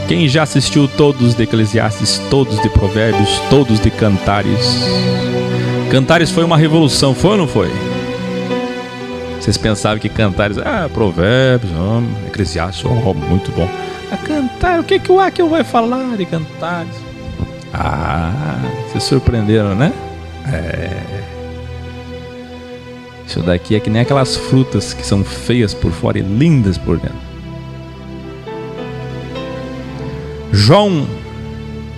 Quem já assistiu todos de Eclesiastes, todos de Provérbios, todos de Cantares? Cantares foi uma revolução, foi ou não foi? Vocês pensavam que Cantares, Provérbios, Eclesiastes, muito bom. A Cantares, o que o Aquil vai falar de Cantares? Vocês surpreenderam, né? Isso daqui é que nem aquelas frutas que são feias por fora e lindas por dentro. João,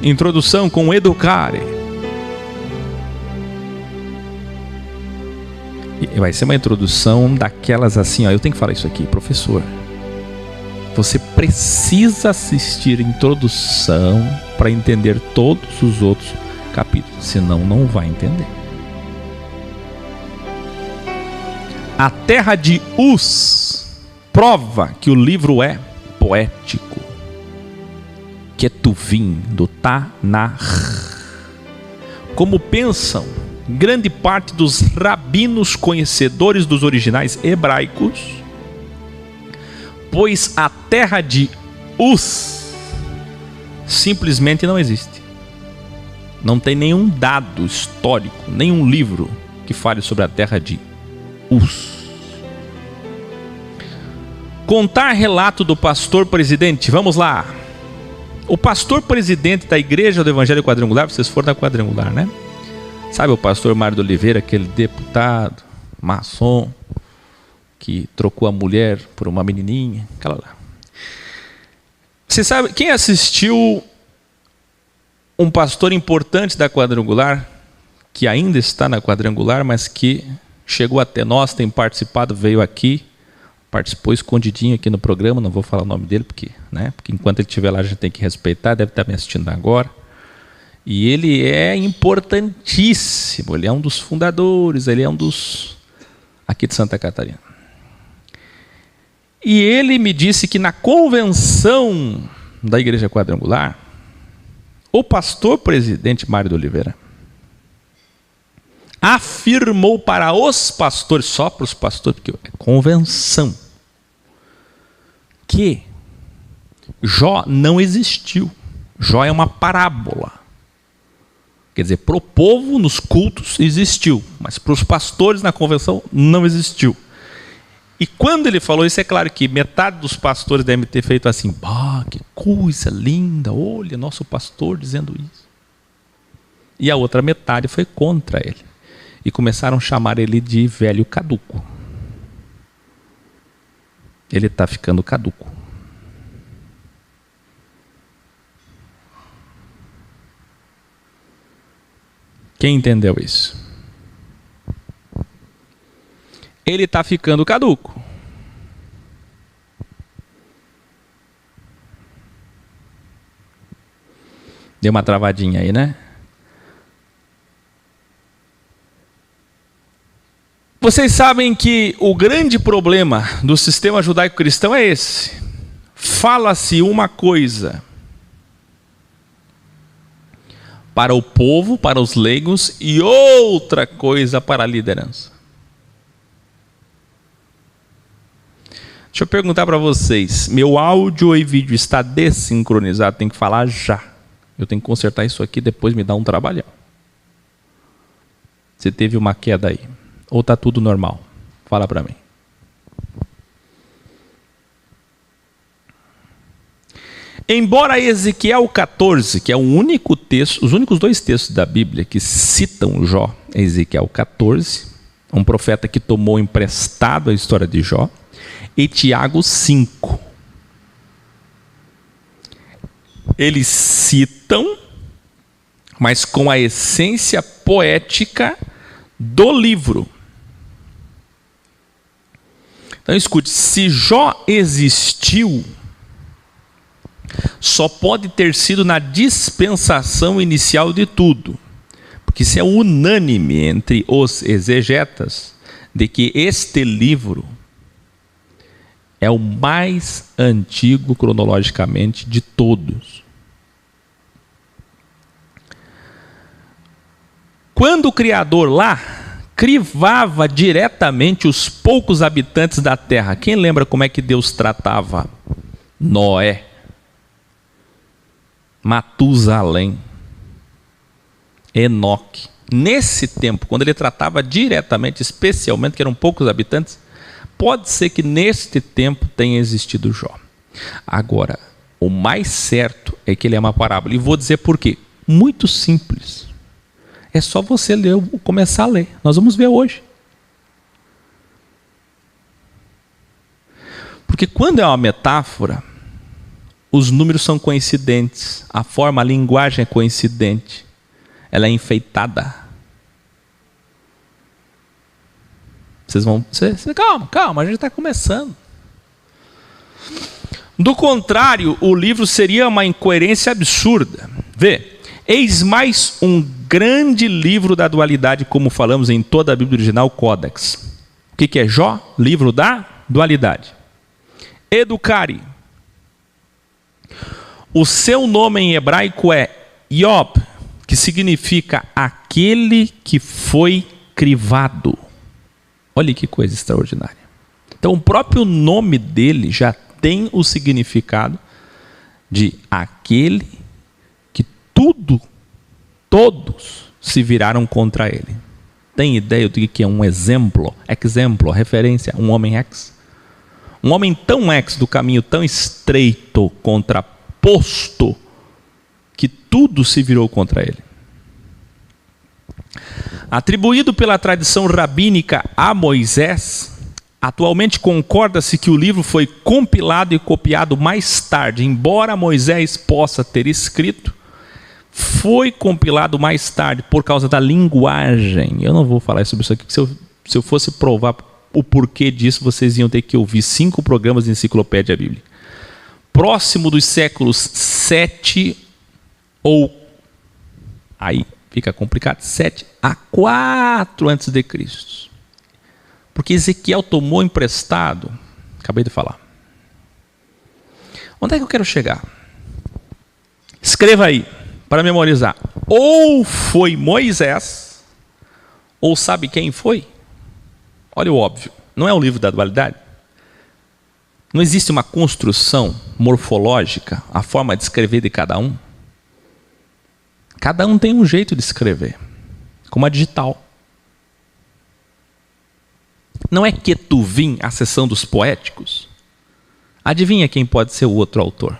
introdução com Educare. E vai ser uma introdução daquelas assim, eu tenho que falar isso aqui, professor. Você precisa assistir a introdução para entender todos os outros capítulos, senão não vai entender. A terra de Uz prova que o livro é poético. Ketuvim, do Tanakh. Como pensam grande parte dos rabinos conhecedores dos originais hebraicos, pois a terra de Uz simplesmente não existe. Não tem nenhum dado histórico, nenhum livro que fale sobre a terra de Uz. Contar relato do pastor presidente, vamos lá. O pastor presidente da igreja do Evangelho Quadrangular, vocês foram da Quadrangular, né? Sabe o pastor Mário de Oliveira, aquele deputado, maçom, que trocou a mulher por uma menininha, aquela lá. Você sabe, quem assistiu um pastor importante da Quadrangular, que ainda está na Quadrangular, mas que chegou até nós, tem participado, veio aqui, participou escondidinho aqui no programa, não vou falar o nome dele, porque enquanto ele estiver lá a gente tem que respeitar, deve estar me assistindo agora. E ele é importantíssimo, ele é um dos fundadores, ele é um dos aqui de Santa Catarina. E ele me disse que na convenção da Igreja Quadrangular, o pastor presidente Mário de Oliveira afirmou para os pastores, só para os pastores, porque é convenção, que Jó não existiu. Jó é uma parábola. Quer dizer, para o povo nos cultos existiu, mas para os pastores na convenção não existiu. E quando ele falou isso, é claro que metade dos pastores devem ter feito assim, que coisa linda, olha, nosso pastor dizendo isso. E a outra metade foi contra ele. E começaram a chamar ele de velho caduco. Ele está ficando caduco. Quem entendeu isso? Ele está ficando caduco. Deu uma travadinha aí, né? Vocês sabem que o grande problema do sistema judaico-cristão é esse. Fala-se uma coisa para o povo, para os leigos, e outra coisa para a liderança. Deixa eu perguntar para vocês, meu áudio e vídeo está desincronizado, tem que falar já. Eu tenho que consertar isso aqui, depois me dá um trabalhão. Você teve uma queda aí? Ou está tudo normal? Fala para mim. Embora Ezequiel 14, que é o único texto, os únicos dois textos da Bíblia que citam Jó, é Ezequiel 14, um profeta que tomou emprestado a história de Jó, e Tiago 5. Eles citam, mas com a essência poética do livro. Então escute, se Jó existiu, só pode ter sido na dispensação inicial de tudo, porque isso é unânime entre os exegetas, de que este livro é o mais antigo cronologicamente de todos. Quando o Criador lá crivava diretamente os poucos habitantes da terra, quem lembra como é que Deus tratava Noé? Matusalém, Enoque. Nesse tempo, quando ele tratava diretamente, especialmente, que eram poucos habitantes, pode ser que neste tempo tenha existido Jó. Agora, o mais certo é que ele é uma parábola. E vou dizer por quê. Muito simples. É só você ler, começar a ler. Nós vamos ver hoje. Porque quando é uma metáfora, os números são coincidentes, a forma, a linguagem é coincidente, ela é enfeitada. Vocês vão... Calma, a gente está começando. Do contrário, o livro seria uma incoerência absurda. Vê, eis mais um grande livro da dualidade, como falamos em toda a Bíblia original, Códex. O que é Jó? Livro da dualidade. Educare. O seu nome em hebraico é Iob, que significa aquele que foi crivado. Olha que coisa extraordinária. Então o próprio nome dele já tem o significado de aquele que todos se viraram contra ele. Tem ideia do que é um exemplo, referência, um homem ex? Um homem tão ex, do caminho tão estreito, contraposto, que tudo se virou contra ele. Atribuído pela tradição rabínica a Moisés, atualmente concorda-se que o livro foi compilado e copiado mais tarde. Embora Moisés possa ter escrito, foi compilado mais tarde por causa da linguagem. Eu não vou falar sobre isso aqui, porque se eu fosse provar o porquê disso, vocês iam ter que ouvir 5 programas de enciclopédia bíblica. Próximo dos séculos 7 ou... aí fica complicado, 7 a 4 antes de Cristo. Porque Ezequiel tomou emprestado. Acabei de falar. Onde é que eu quero chegar? Escreva aí, para memorizar. Ou foi Moisés, ou sabe quem foi? Olha o óbvio. Não é o livro da dualidade? Não existe uma construção morfológica, a forma de escrever de cada um? Cada um tem um jeito de escrever, como a digital. Não é Ketuvim, a seção dos poéticos? Adivinha quem pode ser o outro autor?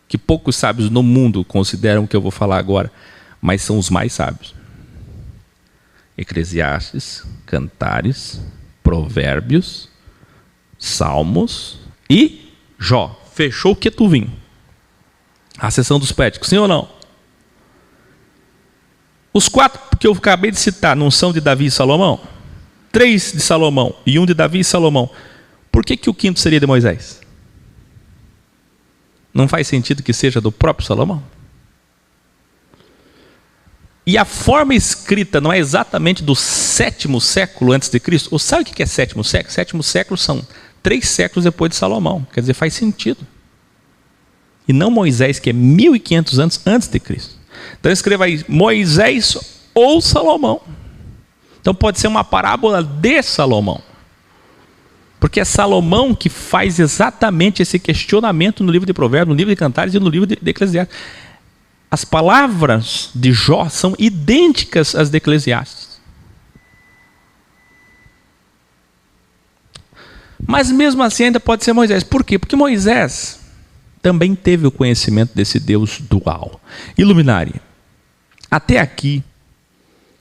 Que poucos sábios no mundo consideram o que eu vou falar agora, mas são os mais sábios. Eclesiastes, Cantares, Provérbios, Salmos e Jó. Fechou o Ketuvim. A seção dos poéticos, sim ou não? Os 4 que eu acabei de citar não são de Davi e Salomão? 3 de Salomão e 1 de Davi e Salomão. Por que o 5º seria de Moisés? Não faz sentido que seja do próprio Salomão? E a forma escrita não é exatamente do 7º século antes de Cristo? Ou sabe o que é 7º século? 7º século são 3 séculos depois de Salomão. Quer dizer, faz sentido. E não Moisés, que é 1500 anos antes de Cristo. Então escreva aí, Moisés ou Salomão. Então pode ser uma parábola de Salomão. Porque é Salomão que faz exatamente esse questionamento no livro de Provérbios, no livro de Cantares e no livro de Eclesiastes. As palavras de Jó são idênticas às de Eclesiastes. Mas mesmo assim ainda pode ser Moisés. Por quê? Porque Moisés também teve o conhecimento desse Deus dual. Iluminare. Até aqui,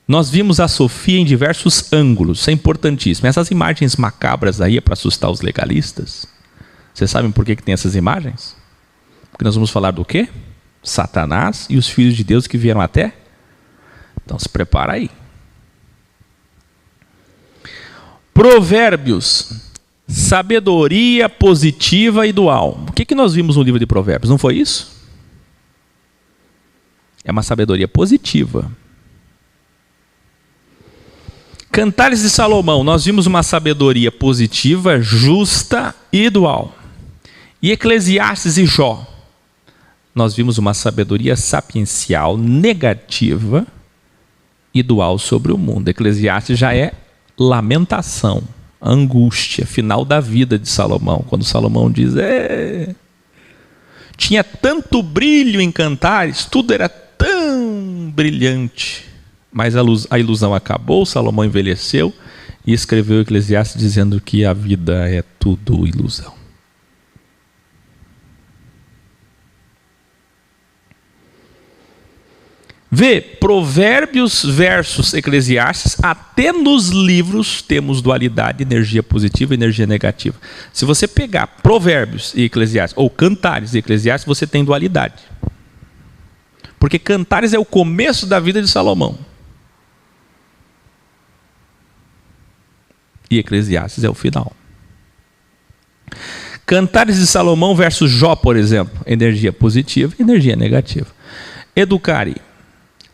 nós vimos a Sofia em diversos ângulos. Isso é importantíssimo. Essas imagens macabras aí é para assustar os legalistas. Vocês sabem por que tem essas imagens? Porque nós vamos falar do quê? Satanás e os filhos de Deus que vieram até? Então se prepara aí. Provérbios. Sabedoria positiva e dual. O que nós vimos no livro de Provérbios? Não foi isso? É uma sabedoria positiva. Cantares de Salomão, nós vimos uma sabedoria positiva, justa e dual. E Eclesiastes e Jó, nós vimos uma sabedoria sapiencial, negativa e dual sobre o mundo. Eclesiastes já é lamentação, angústia, final da vida de Salomão. Quando Salomão diz, Tinha tanto brilho em Cantares, tudo era tão brilhante. Mas a ilusão acabou, Salomão envelheceu e escreveu o Eclesiastes dizendo que a vida é tudo ilusão. Vê, Provérbios versus Eclesiastes, até nos livros temos dualidade, energia positiva e energia negativa. Se você pegar Provérbios e Eclesiastes, ou Cantares e Eclesiastes, você tem dualidade. Porque Cantares é o começo da vida de Salomão. E Eclesiastes é o final. Cantares de Salomão versus Jó, por exemplo, energia positiva e energia negativa. Educare.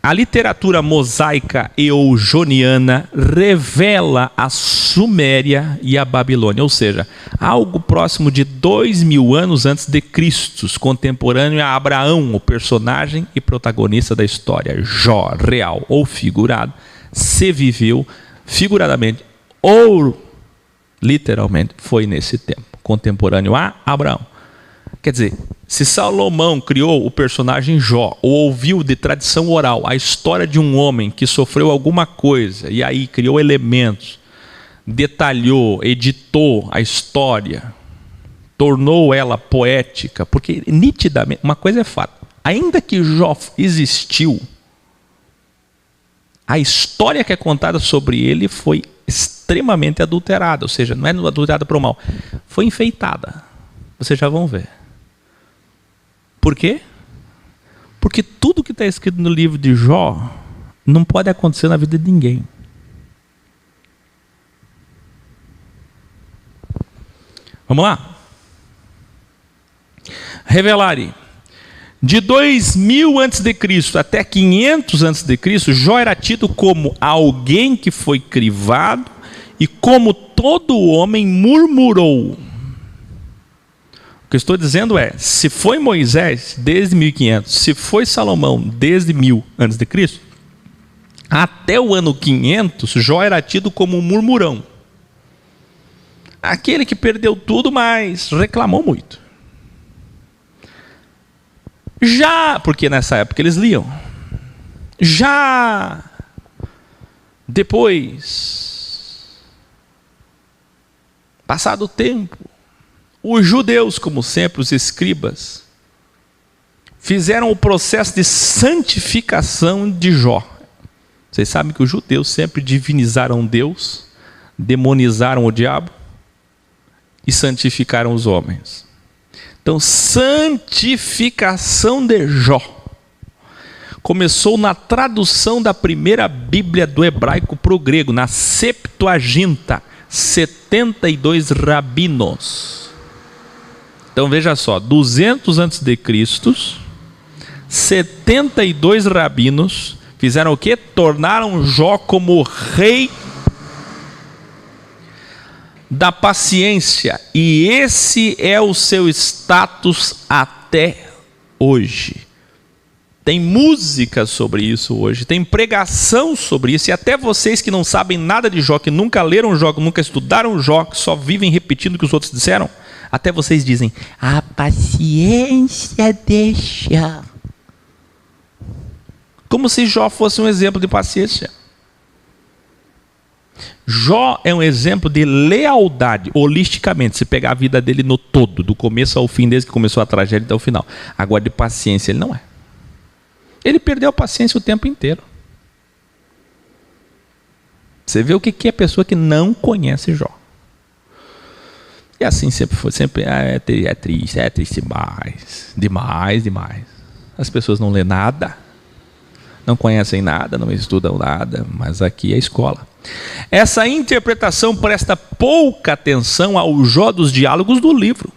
A literatura mosaica e ou joniana revela a Suméria e a Babilônia, ou seja, algo próximo de 2000 anos antes de Cristo, contemporâneo a Abraão, o personagem e protagonista da história. Jó, real ou figurado, se viveu figuradamente ou literalmente foi nesse tempo, contemporâneo a Abraão. Quer dizer, se Salomão criou o personagem Jó, ou ouviu de tradição oral a história de um homem que sofreu alguma coisa, e aí criou elementos, detalhou, editou a história, tornou ela poética, porque nitidamente, uma coisa é fato, ainda que Jó existiu, a história que é contada sobre ele foi extremamente adulterada, ou seja, não é adulterada para o mal, foi enfeitada. Vocês já vão ver. Por quê? Porque tudo que está escrito no livro de Jó não pode acontecer na vida de ninguém. Vamos lá? Revelare. De 2000 a.C. até 500 a.C., Jó era tido como alguém que foi crivado e como todo homem murmurou. O que eu estou dizendo é, se foi Moisés desde 1500, se foi Salomão desde 1000 a.C., até o ano 500, Jó era tido como um murmurão. Aquele que perdeu tudo, mas reclamou muito. Já, porque nessa época eles liam, já depois, passado o tempo, os judeus, como sempre, os escribas, fizeram o processo de santificação de Jó. Vocês sabem que os judeus sempre divinizaram Deus, demonizaram o diabo e santificaram os homens. Então, santificação de Jó começou na tradução da primeira Bíblia do hebraico para o grego, na Septuaginta, 72 rabinos. Então veja só, 200 a.C., 72 rabinos fizeram o quê? Tornaram Jó como rei da paciência. E esse é o seu status até hoje. Tem música sobre isso hoje, tem pregação sobre isso, e até vocês que não sabem nada de Jó, que nunca leram Jó, que nunca estudaram Jó, que só vivem repetindo o que os outros disseram, até vocês dizem, a paciência deixa. Como se Jó fosse um exemplo de paciência. Jó é um exemplo de lealdade, holisticamente, se pegar a vida dele no todo, do começo ao fim, desde que começou a tragédia até o final. Agora, de paciência, ele não é. Ele perdeu a paciência o tempo inteiro. Você vê o que é a pessoa que não conhece Jó. E assim sempre foi, sempre é triste demais. As pessoas não lêem nada, não conhecem nada, não estudam nada, mas aqui é a escola. Essa interpretação presta pouca atenção ao Jó dos diálogos do livro,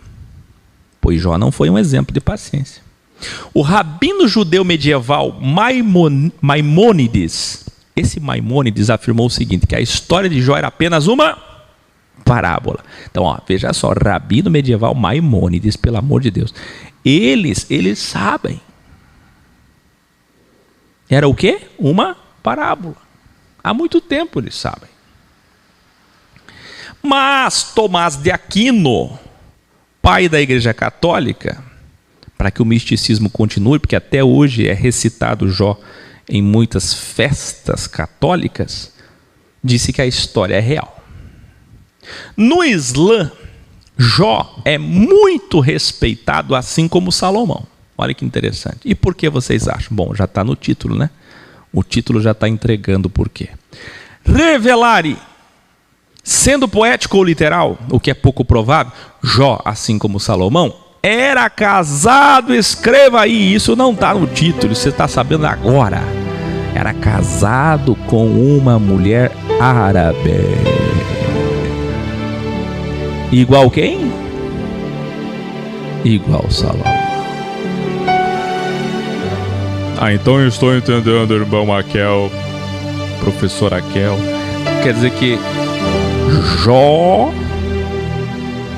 pois Jó não foi um exemplo de paciência. O rabino judeu medieval Maimônides, esse Maimônides afirmou o seguinte, que a história de Jó era apenas uma parábola. Então, ó, veja só, rabino medieval Maimônides, pelo amor de Deus, eles sabem. Era o quê? Uma parábola. Há muito tempo eles sabem. Mas Tomás de Aquino, pai da Igreja Católica, para que o misticismo continue, porque até hoje é recitado Jó em muitas festas católicas, disse que a história é real. No Islã, Jó é muito respeitado, assim como Salomão. Olha que interessante. E por que vocês acham? Bom, já está no título, né? O título já está entregando o porquê. Revelare, sendo poético ou literal, o que é pouco provável, Jó, assim como Salomão, era casado, escreva aí, isso não está no título, você está sabendo agora. Era casado com uma mulher árabe. Igual quem? Igual Salomão. Então eu estou entendendo, irmão Aquel, professor Aquel. Quer dizer que Jó,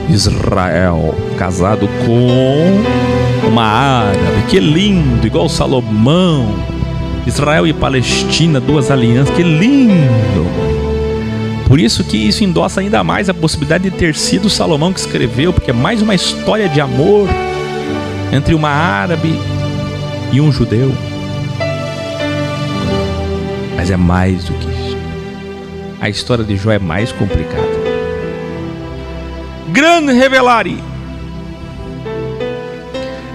Israel, casado com uma árabe. Que lindo, igual Salomão. Israel e Palestina, duas alianças, que lindo. Por isso que isso endossa ainda mais a possibilidade de ter sido Salomão que escreveu, porque é mais uma história de amor entre uma árabe e um judeu. Mas é mais do que isso. A história de Jó é mais complicada. Grande revelare.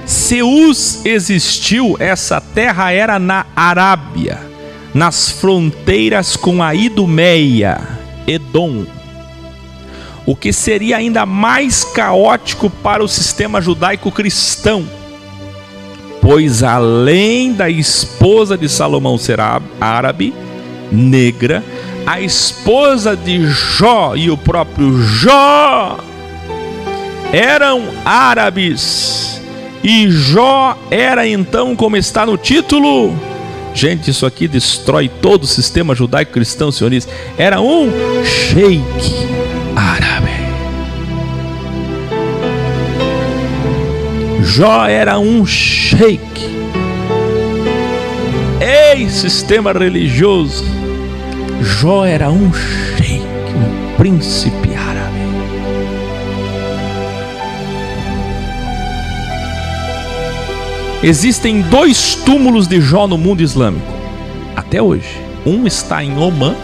Seus existiu, essa terra era na Arábia, nas fronteiras com a Idumeia, Edom. O que seria ainda mais caótico para o sistema judaico-cristão, pois além da esposa de Salomão ser árabe, negra, a esposa de Jó e o próprio Jó eram árabes. E Jó era então, como está no título, gente, isso aqui destrói todo o sistema judaico-cristão sionista, era um sheik árabe. Jó era um sheik, sistema religioso. Jó era um sheik, um príncipe árabe. Existem 2 túmulos de Jó no mundo islâmico, até hoje. Um está em Omã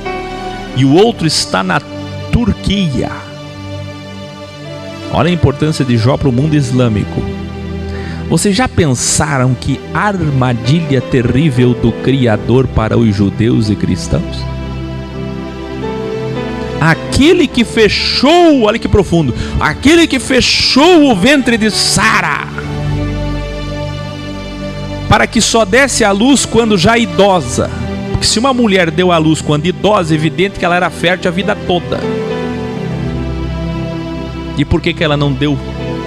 e o outro está na Turquia. Olha a importância de Jó para o mundo islâmico. Vocês já pensaram que armadilha terrível do Criador para os judeus e cristãos? Aquele que fechou, olha que profundo, aquele que fechou o ventre de Sara, para que só desse à luz quando já idosa. Porque se uma mulher deu à luz quando idosa, é evidente que ela era fértil a vida toda. E por que ela não deu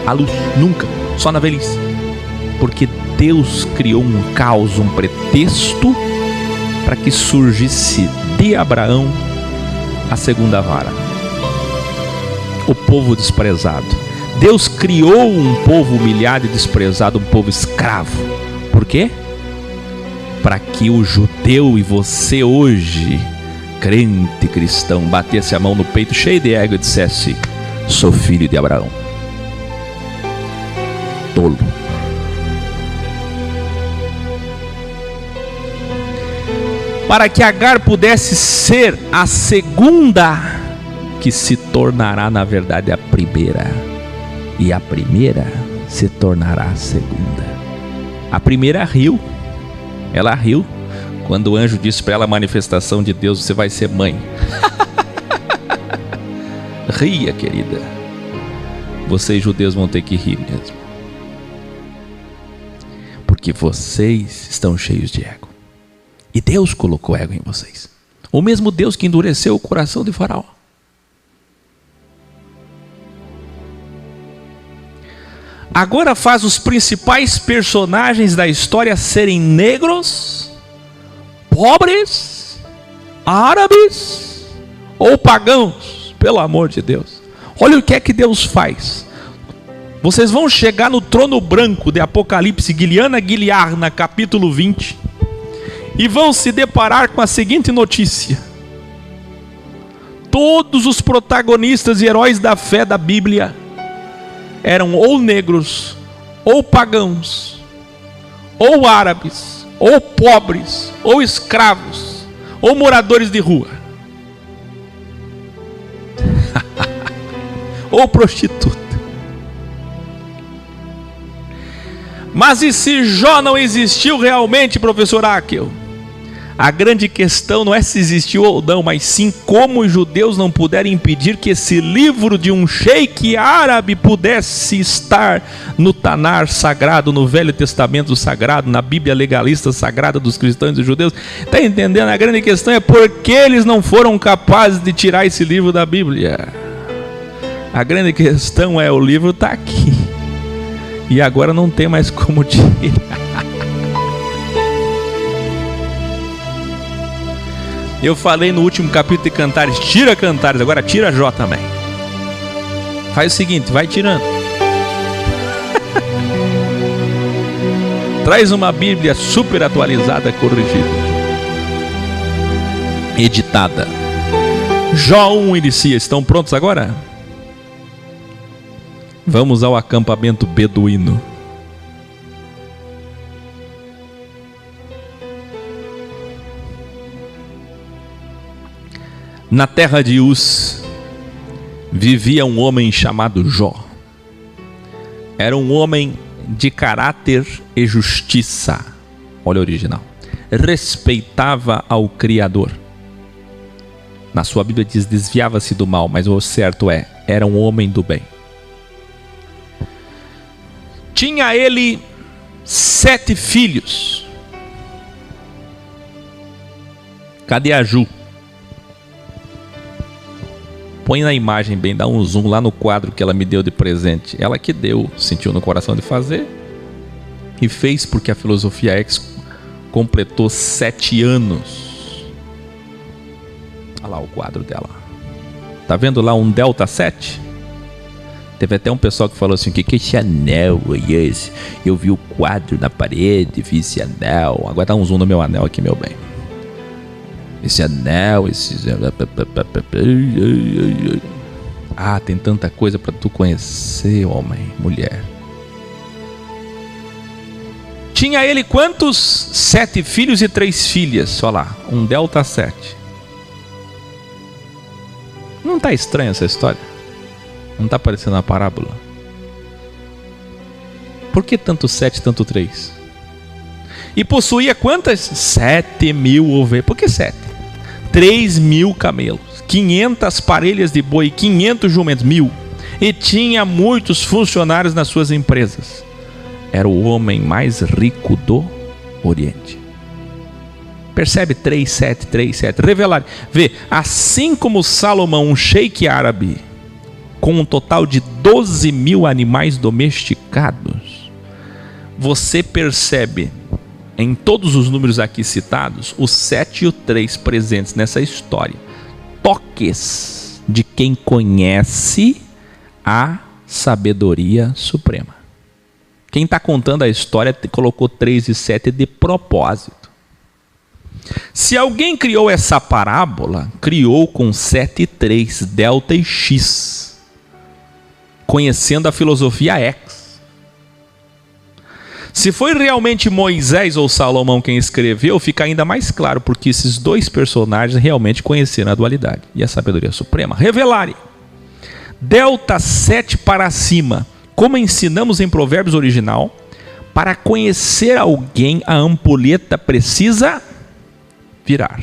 à luz nunca? Só na velhice. Porque Deus criou um caos, um pretexto, para que surgisse de Abraão a segunda vara. O povo desprezado. Deus criou um povo humilhado e desprezado, um povo escravo. Por quê? Para que o judeu e você hoje, crente cristão, batesse a mão no peito cheio de ego e dissesse: sou filho de Abraão. Tolo. Para que Agar pudesse ser a segunda, que se tornará na verdade a primeira, e a primeira se tornará a segunda. A primeira riu, ela riu quando o anjo disse para ela: a manifestação de Deus, você vai ser mãe. Ria, querida. Vocês judeus vão ter que rir mesmo, porque vocês estão cheios de ego. E Deus colocou ego em vocês. O mesmo Deus que endureceu o coração de Faraó. Agora faz os principais personagens da história serem negros, pobres, árabes ou pagãos. Pelo amor de Deus. Olha o que é que Deus faz. Vocês vão chegar no trono branco de Apocalipse, Guiliana Guiliarna, capítulo 20. E vão se deparar com a seguinte notícia: todos os protagonistas e heróis da fé da Bíblia eram ou negros, ou pagãos, ou árabes, ou pobres, ou escravos, ou moradores de rua, ou prostituta. Mas e se Jó não existiu realmente, professor Akel? A grande questão não é se existiu ou não, mas sim como os judeus não puderam impedir que esse livro de um sheik árabe pudesse estar no Tanar sagrado, no Velho Testamento sagrado, na Bíblia legalista sagrada dos cristãos e judeus. Está entendendo? A grande questão é por que eles não foram capazes de tirar esse livro da Bíblia. A grande questão é: o livro está aqui e agora não tem mais como tirar. Eu falei no último capítulo de Cantares: tira Cantares, agora tira Jó também. Faz o seguinte, vai tirando. Traz uma Bíblia super atualizada, corrigida, editada. Jó 1 inicia. Estão prontos agora? Vamos ao acampamento beduíno. Na terra de Uz vivia um homem chamado Jó. Era um homem de caráter e justiça. Olha o original. Respeitava ao Criador. Na sua Bíblia diz: desviava-se do mal, mas o certo é: era um homem do bem. Tinha ele 7 filhos. Cadê a Ju? Põe na imagem bem, dá um zoom lá no quadro que ela me deu de presente. Ela que deu, sentiu no coração de fazer e fez, porque a Filosofia X completou 7 anos. Olha lá o quadro dela. Tá vendo lá um Delta 7? Teve até um pessoal que falou assim: o que é esse anel aí? Esse? Eu vi o quadro na parede, vi esse anel. Agora dá um zoom no meu anel aqui, meu bem. Esse anel, esse... Ah, tem tanta coisa para tu conhecer, homem, mulher. Tinha ele quantos? 7 filhos e 3 filhas. Olha lá, um Delta 7. Não tá estranha essa história? Não tá parecendo uma parábola? Por que tanto 7 e tanto 3? E possuía quantas? 7.000 ovelhas. Por que 7? 3.000 camelos, 500 parelhas de boi, 500 jumentos, 1.000. E tinha muitos funcionários nas suas empresas. Era o homem mais rico do Oriente. Percebe? 3,7, 3,7. Revelar. Vê, assim como Salomão, um sheik árabe, com um total de 12.000 animais domesticados, você percebe em todos os números aqui citados, o 7 e o 3 presentes nessa história, toques de quem conhece a sabedoria suprema. Quem está contando a história colocou 3 e 7 de propósito. Se alguém criou essa parábola, criou com 7 e 3, delta e x, conhecendo a filosofia X. Se foi realmente Moisés ou Salomão quem escreveu, fica ainda mais claro, porque esses 2 personagens realmente conheceram a dualidade e a sabedoria suprema. Revelarem. Delta 7 para cima. Como ensinamos em Provérbios original, para conhecer alguém, a ampulheta precisa virar.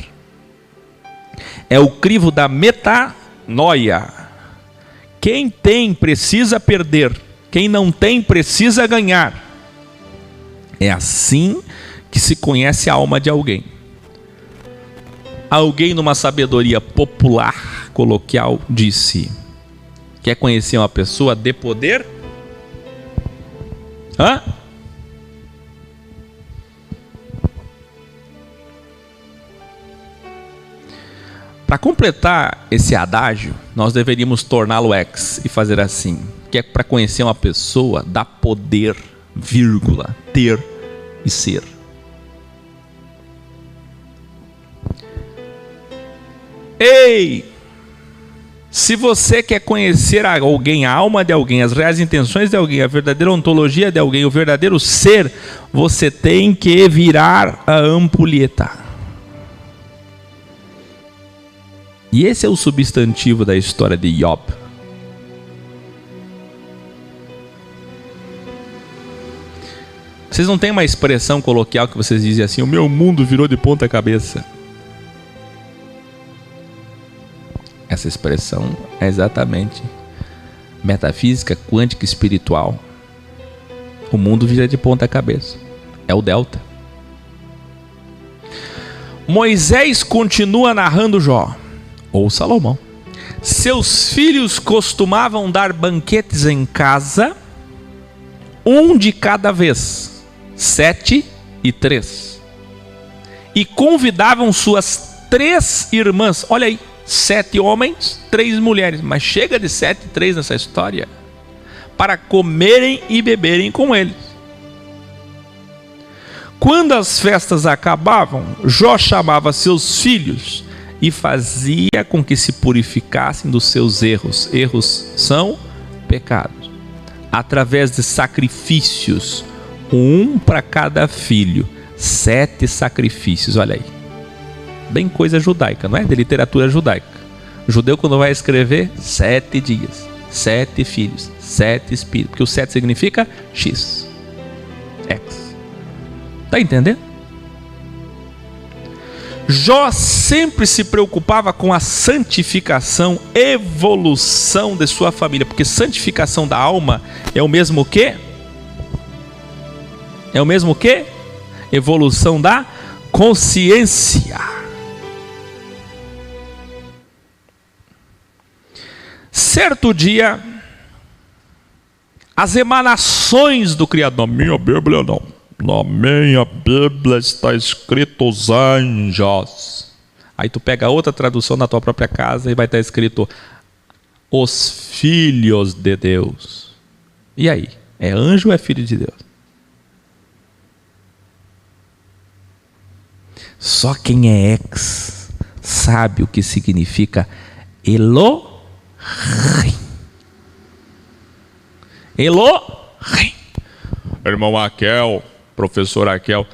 É o crivo da metanoia. Quem tem precisa perder. Quem não tem precisa ganhar. É assim que se conhece a alma de alguém. Alguém, numa sabedoria popular, coloquial, disse: quer conhecer uma pessoa? Dê poder? Hã? Para completar esse adágio, nós deveríamos torná-lo ex e fazer assim: que é para conhecer uma pessoa, dá poder, vírgula, ter e ser. Ei! Se você quer conhecer alguém, a alma de alguém, as reais intenções de alguém, a verdadeira ontologia de alguém, o verdadeiro ser, você tem que virar a ampulheta. E esse é o substantivo da história de Job. Vocês não têm uma expressão coloquial que vocês dizem assim: o meu mundo virou de ponta cabeça. Essa expressão é exatamente metafísica, quântica, espiritual. O mundo vira de ponta cabeça. É o delta. Moisés continua narrando Jó, ou Salomão. Seus filhos costumavam dar banquetes em casa, um de cada vez, 7 e 3. E convidavam suas 3 irmãs. Olha aí. 7 homens, 3 mulheres. Mas chega de 7 e 3 nessa história. Para comerem e beberem com eles. Quando as festas acabavam, Jó chamava seus filhos e fazia com que se purificassem dos seus erros. Erros são pecados. Através de sacrifícios, um para cada filho. 7 sacrifícios, olha aí. Bem coisa judaica, não é? De literatura judaica. O judeu, quando vai escrever, 7 dias, 7 filhos, 7 espíritos. Porque o 7 significa X. X. Está entendendo? Jó sempre se preocupava com a santificação, evolução de sua família. Porque santificação da alma é o mesmo que? É o mesmo que? Evolução da consciência. Certo dia, as emanações do Criador. Na minha Bíblia não. Na minha Bíblia está escrito os anjos. Aí tu pega outra tradução na tua própria casa e vai estar escrito os filhos de Deus. E aí? É anjo ou é filho de Deus? Só quem é ex sabe o que significa Elohim. Elohim. Irmão Raquel, professor Raquel,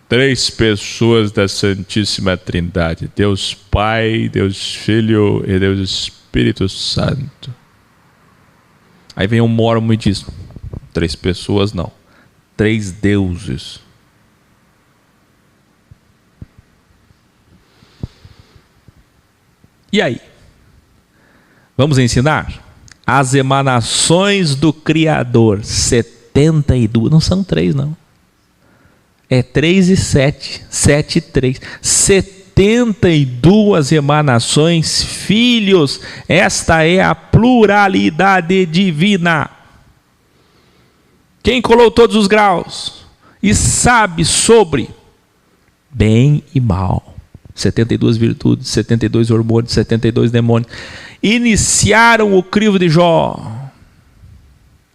3 pessoas da Santíssima Trindade: Deus Pai, Deus Filho e Deus Espírito Santo. Aí vem um mormon e diz: 3 pessoas não, 3 deuses. E aí? Vamos ensinar? As emanações do Criador, 72, não são 3 não. É 3 e 7, 7 e 3. 72 emanações, filhos. Esta é a pluralidade divina. Quem colou todos os graus e sabe sobre bem e mal. 72 virtudes, 72 hormônios, 72 demônios. Iniciaram o crivo de Jó.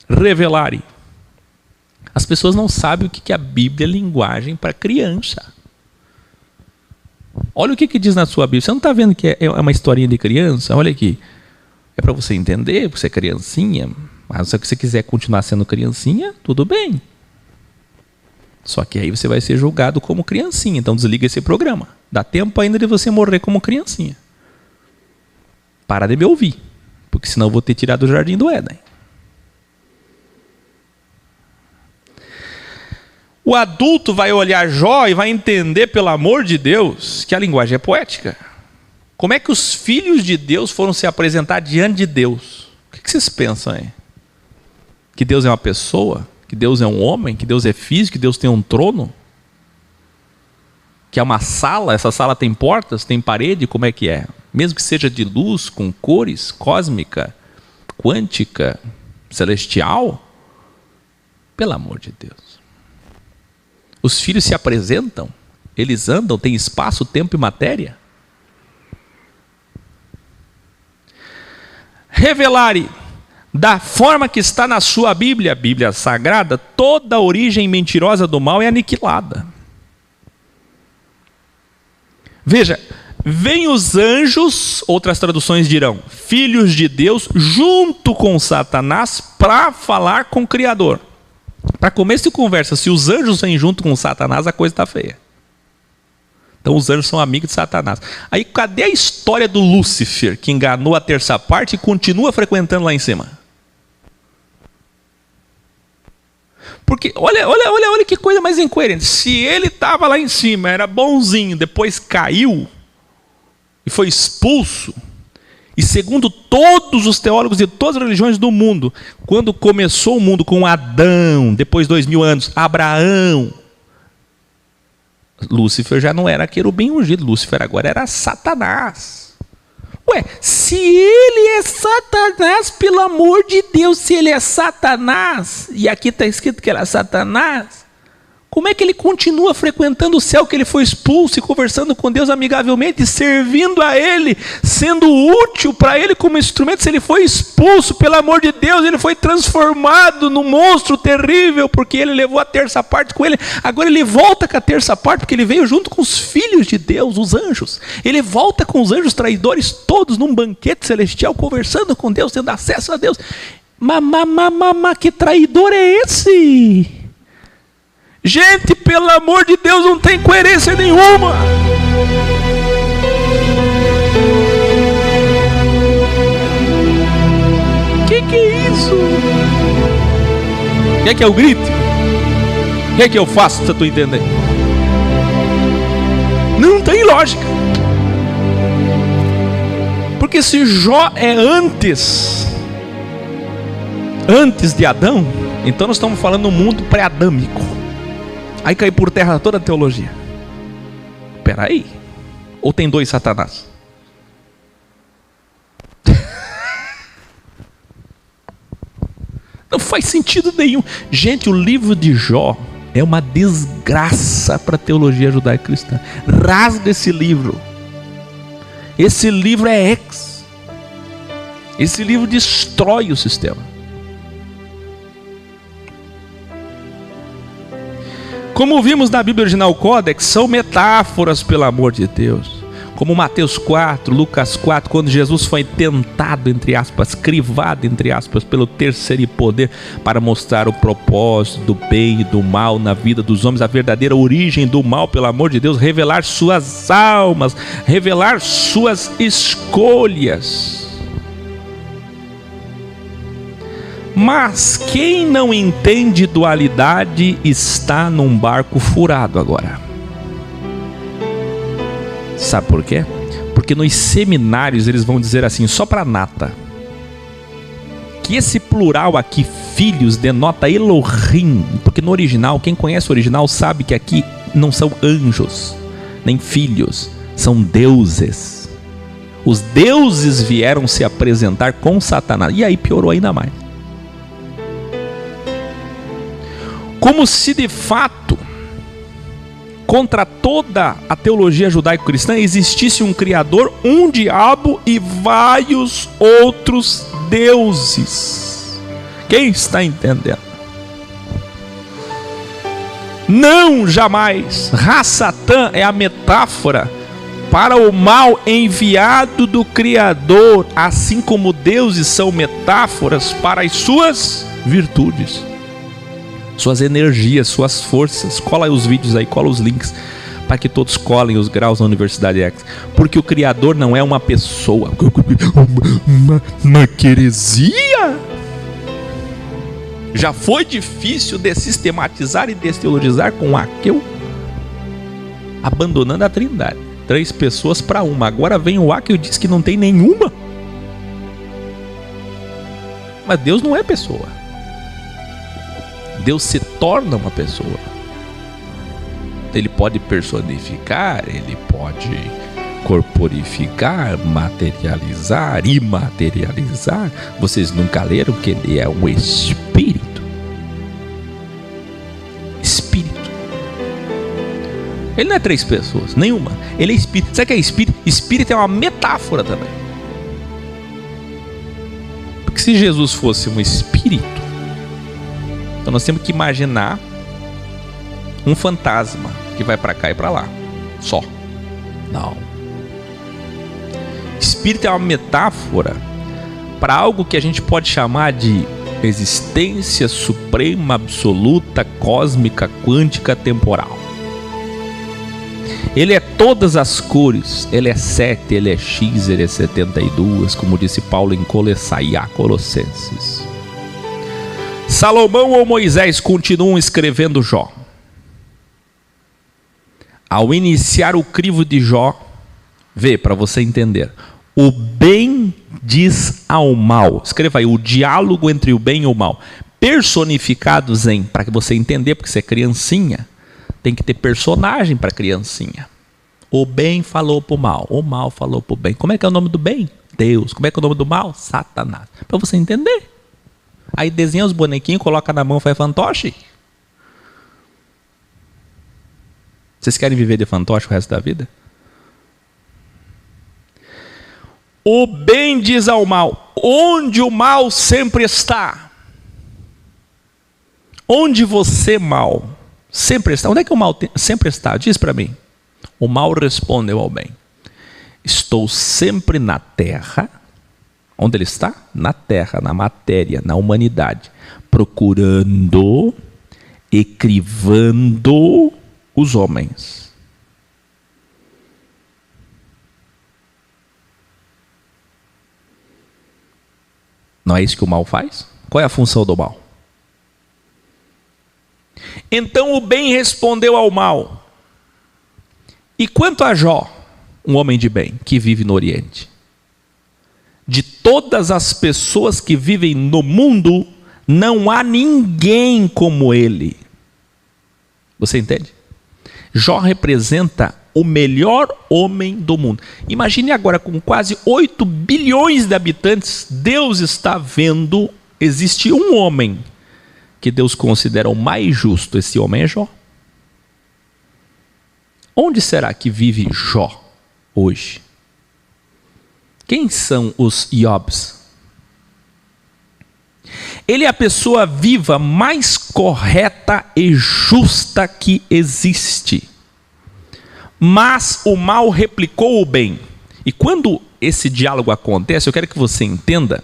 Revelarem. As pessoas não sabem o que é a Bíblia, linguagem para criança. Olha o que diz na sua Bíblia. Você não está vendo que é uma historinha de criança? Olha aqui. É para você entender, você é criancinha. Mas se você quiser continuar sendo criancinha, tudo bem. Só que aí você vai ser julgado como criancinha. Então desliga esse programa. Dá tempo ainda de você morrer como criancinha. Para de me ouvir. Porque senão eu vou ter tirado o jardim do Éden. O adulto vai olhar Jó e vai entender, pelo amor de Deus, que a linguagem é poética. Como é que os filhos de Deus foram se apresentar diante de Deus? O que vocês pensam aí? Que Deus é uma pessoa? Que Deus é um homem? Que Deus é físico? Que Deus tem um trono? Que é uma sala? Essa sala tem portas? Tem parede? Como é que é? Mesmo que seja de luz, com cores, cósmica, quântica, celestial? Pelo amor de Deus. Os filhos se apresentam? Eles andam? Tem espaço, tempo e matéria? Revelare da forma que está na sua Bíblia, a Bíblia Sagrada, toda a origem mentirosa do mal é aniquilada. Veja, Vêm os anjos, outras traduções dirão, filhos de Deus, junto com Satanás, para falar com o Criador. Para começo de conversa, se os anjos vêm junto com Satanás, a coisa está feia. Então os anjos são amigos de Satanás. Aí cadê a história do Lúcifer, que enganou a terça parte e continua frequentando lá em cima? Porque olha que coisa mais incoerente. Se ele estava lá em cima, era bonzinho, depois caiu e foi expulso, e segundo todos os teólogos de todas as religiões do mundo, quando começou o mundo com Adão, depois 2000 anos, Abraão, Lúcifer já não era querubim ungido, Lúcifer agora era Satanás. Ué, se ele é Satanás, pelo amor de Deus, se ele é Satanás, e aqui está escrito que era Satanás, como é que ele continua frequentando o céu, que ele foi expulso e conversando com Deus amigavelmente, servindo a ele, sendo útil para ele como instrumento? Se ele foi expulso, pelo amor de Deus, ele foi transformado num monstro terrível, porque ele levou a terça parte com ele. Agora ele volta com a terça parte, porque ele veio junto com os filhos de Deus, os anjos. Ele volta com os anjos traidores todos num banquete celestial, conversando com Deus, tendo acesso a Deus. Que traidor é esse? Gente, pelo amor de Deus, não tem coerência nenhuma. Que é isso? Quer que eu grite? Quer que eu faça, se tu entender? Não tem lógica. Porque se Jó é antes de Adão, então nós estamos falando no mundo pré-adâmico. Aí cai por terra toda a teologia. Espera aí. Ou tem dois Satanás? Não faz sentido nenhum. Gente, o livro de Jó é uma desgraça para a teologia judaico-cristã. Rasga esse livro. Esse livro é ex. Esse livro destrói o sistema. Como vimos na Bíblia Original Codex, são metáforas, pelo amor de Deus. Como Mateus 4, Lucas 4, quando Jesus foi tentado, entre aspas, crivado, entre aspas, pelo terceiro poder, para mostrar o propósito do bem e do mal na vida dos homens, a verdadeira origem do mal, pelo amor de Deus, revelar suas almas, revelar suas escolhas. Mas quem não entende dualidade está num barco furado agora. Sabe por quê? Porque nos seminários eles vão dizer assim, só para nata, que esse plural aqui, filhos, denota Elohim. Porque no original, quem conhece o original sabe que aqui não são anjos, nem filhos, são deuses. Os deuses vieram se apresentar com Satanás. E aí piorou ainda mais. Como se de fato, contra toda a teologia judaico-cristã, existisse um Criador, um diabo e vários outros deuses. Quem está entendendo? Não, jamais. Ra-Satã é a metáfora para o mal enviado do Criador, assim como deuses são metáforas para as suas virtudes, suas energias, suas forças. Cola aí os vídeos aí, cola os links, para que todos colhem os graus na Universidade X. Porque o Criador não é uma pessoa. Uma heresia. Já foi difícil de sistematizar e desteologizar com Aqueu, abandonando a Trindade. 3 pessoas para uma. Agora vem o Aqueu e diz que não tem nenhuma. Mas Deus não é pessoa. Deus se torna uma pessoa. Ele pode personificar, ele pode corporificar, materializar, imaterializar. Vocês nunca leram que ele é um espírito? Espírito. Ele não é 3 pessoas, nenhuma. Ele é espírito. Sabe o que é espírito? Espírito é uma metáfora também. Porque se Jesus fosse um espírito, então nós temos que imaginar um fantasma que vai para cá e para lá. Só. Não. Espírito é uma metáfora para algo que a gente pode chamar de existência suprema, absoluta, cósmica, quântica, temporal. Ele é todas as cores, ele é 7, ele é X, ele é 72, como disse Paulo em Colossenses. Salomão ou Moisés continuam escrevendo Jó. Ao iniciar o crivo de Jó, vê para você entender, o bem diz ao mal. Escreva aí, o diálogo entre o bem e o mal, personificados em, para que você entender, porque você é criancinha, tem que ter personagem para criancinha. O bem falou para o mal, o mal falou para o bem. Como é que é o nome do bem? Deus. Como é que é o nome do mal? Satanás. Para você entender. Aí desenha os bonequinhos, coloca na mão, faz fantoche. Vocês querem viver de fantoche o resto da vida? O bem diz ao mal, onde o mal sempre está. Onde você, mal, sempre está. Onde é que o mal sempre está? Diz para mim. O mal respondeu ao bem. Estou sempre na terra. Onde ele está? Na terra, na matéria, na humanidade. Procurando e crivando os homens. Não é isso que o mal faz? Qual é a função do mal? Então o bem respondeu ao mal. E quanto a Jó, um homem de bem, que vive no Oriente, de todas as pessoas que vivem no mundo, não há ninguém como ele. Você entende? Jó representa o melhor homem do mundo. Imagine agora, com quase 8 bilhões de habitantes, Deus está vendo, existe um homem que Deus considera o mais justo. Esse homem é Jó. Onde será que vive Jó hoje? Quem são os Iobs? Ele é a pessoa viva mais correta e justa que existe. Mas o mal replicou o bem. E quando esse diálogo acontece, eu quero que você entenda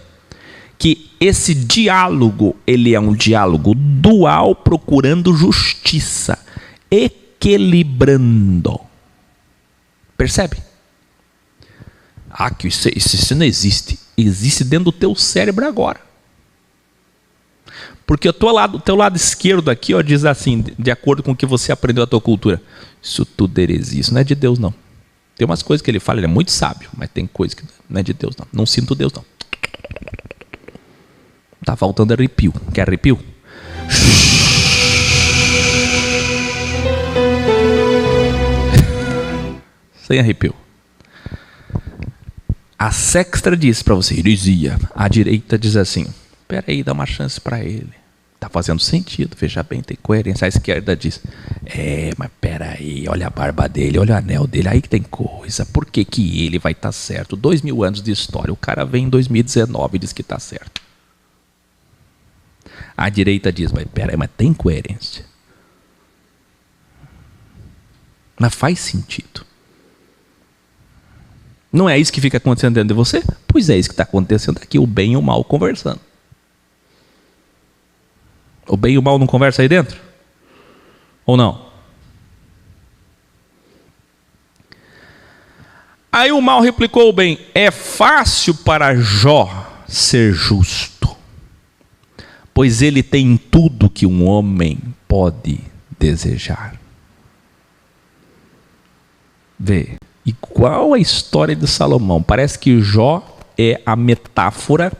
que esse diálogo, ele é um diálogo dual procurando justiça, equilibrando. Percebe? Ah, que isso não existe. Existe dentro do teu cérebro agora. Porque o teu lado esquerdo aqui, ó, diz assim, de acordo com o que você aprendeu da tua cultura. Isso tudo é heresia, isso não é de Deus não. Tem umas coisas que ele fala, ele é muito sábio, mas tem coisas que não é de Deus não. Não sinto Deus não. Tá faltando arrepio. Quer arrepio? Sem arrepio. A sexta diz para você, heresia. A direita diz assim, peraí, dá uma chance para ele. Tá fazendo sentido, veja bem, tem coerência. A esquerda diz, mas peraí, olha a barba dele, olha o anel dele, aí que tem coisa. Por que que ele vai estar certo? 2000 anos de história, o cara vem em 2019 e diz que está certo. A direita diz, mas peraí, mas tem coerência. Mas faz sentido. Não é isso que fica acontecendo dentro de você? Pois é isso que está acontecendo aqui, o bem e o mal conversando. O bem e o mal não conversam aí dentro? Ou não? Aí o mal replicou o bem, é fácil para Jó ser justo, pois ele tem tudo que um homem pode desejar. Vê. E qual a história de Salomão? Parece que Jó é a metáfora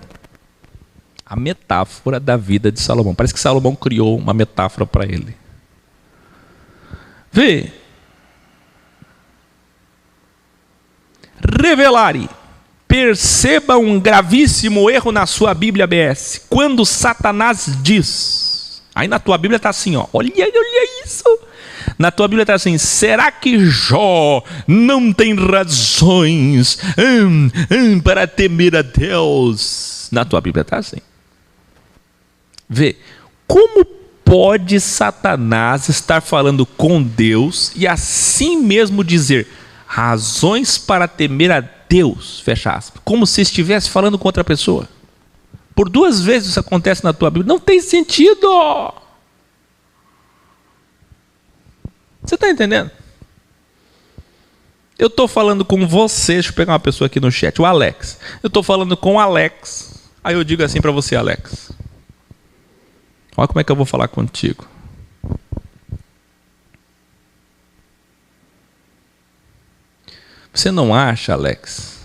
da vida de Salomão. Parece que Salomão criou uma metáfora para ele. Vê. Revelare. Perceba um gravíssimo erro na sua Bíblia BS. Quando Satanás diz, aí na tua Bíblia está assim, ó, olha isso. Na tua Bíblia está assim, será que Jó não tem razões para temer a Deus? Na tua Bíblia está assim. Vê, como pode Satanás estar falando com Deus e assim mesmo dizer razões para temer a Deus, fecha aspas, como se estivesse falando com outra pessoa. Por 2 vezes isso acontece na tua Bíblia. Não tem sentido. Você está entendendo? Eu estou falando com você, deixa eu pegar uma pessoa aqui no chat, o Alex. Eu estou falando com o Alex. Aí eu digo assim para você, Alex. Olha como é que eu vou falar contigo. Você não acha, Alex,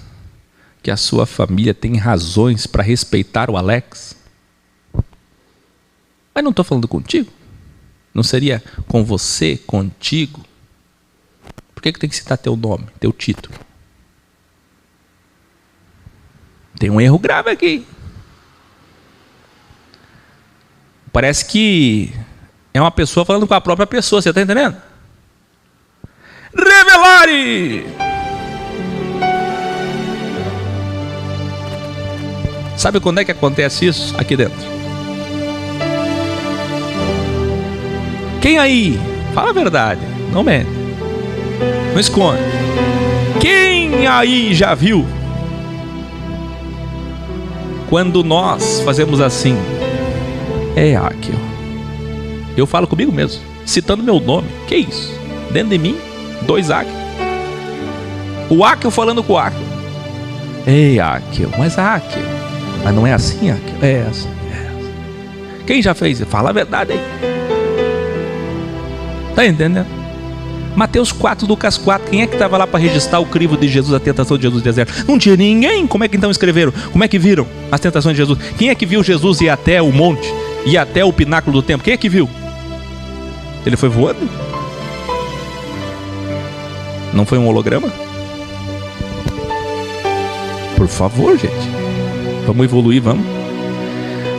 que a sua família tem razões para respeitar o Alex? Mas não estou falando contigo. Não seria com você, contigo? Por que tem que citar teu nome, teu título? Tem um erro grave aqui. Parece que é uma pessoa falando com a própria pessoa, você está entendendo? Revelare! Sabe quando é que acontece isso? Aqui dentro. Quem aí? Fala a verdade, não mente. Não esconde. Quem aí já viu? Quando nós fazemos assim, Aquel. Eu falo comigo mesmo, citando meu nome. Que isso? Dentro de mim, 2 Aquel. O Aquel falando com o Aquel. Aquel, mas Aquel. Mas não é assim, Aquel? É assim, é assim. Quem já fez? Fala a verdade aí. Tá entendendo? Mateus 4, Lucas 4. Quem é que estava lá para registrar o crivo de Jesus, a tentação de Jesus no deserto? Não tinha ninguém. Como é que então escreveram? Como é que viram as tentações de Jesus? Quem é que viu Jesus ir até o monte? Ir até o pináculo do templo? Quem é que viu? Ele foi voando? Não foi um holograma? Por favor, gente. Vamos evoluir, vamos.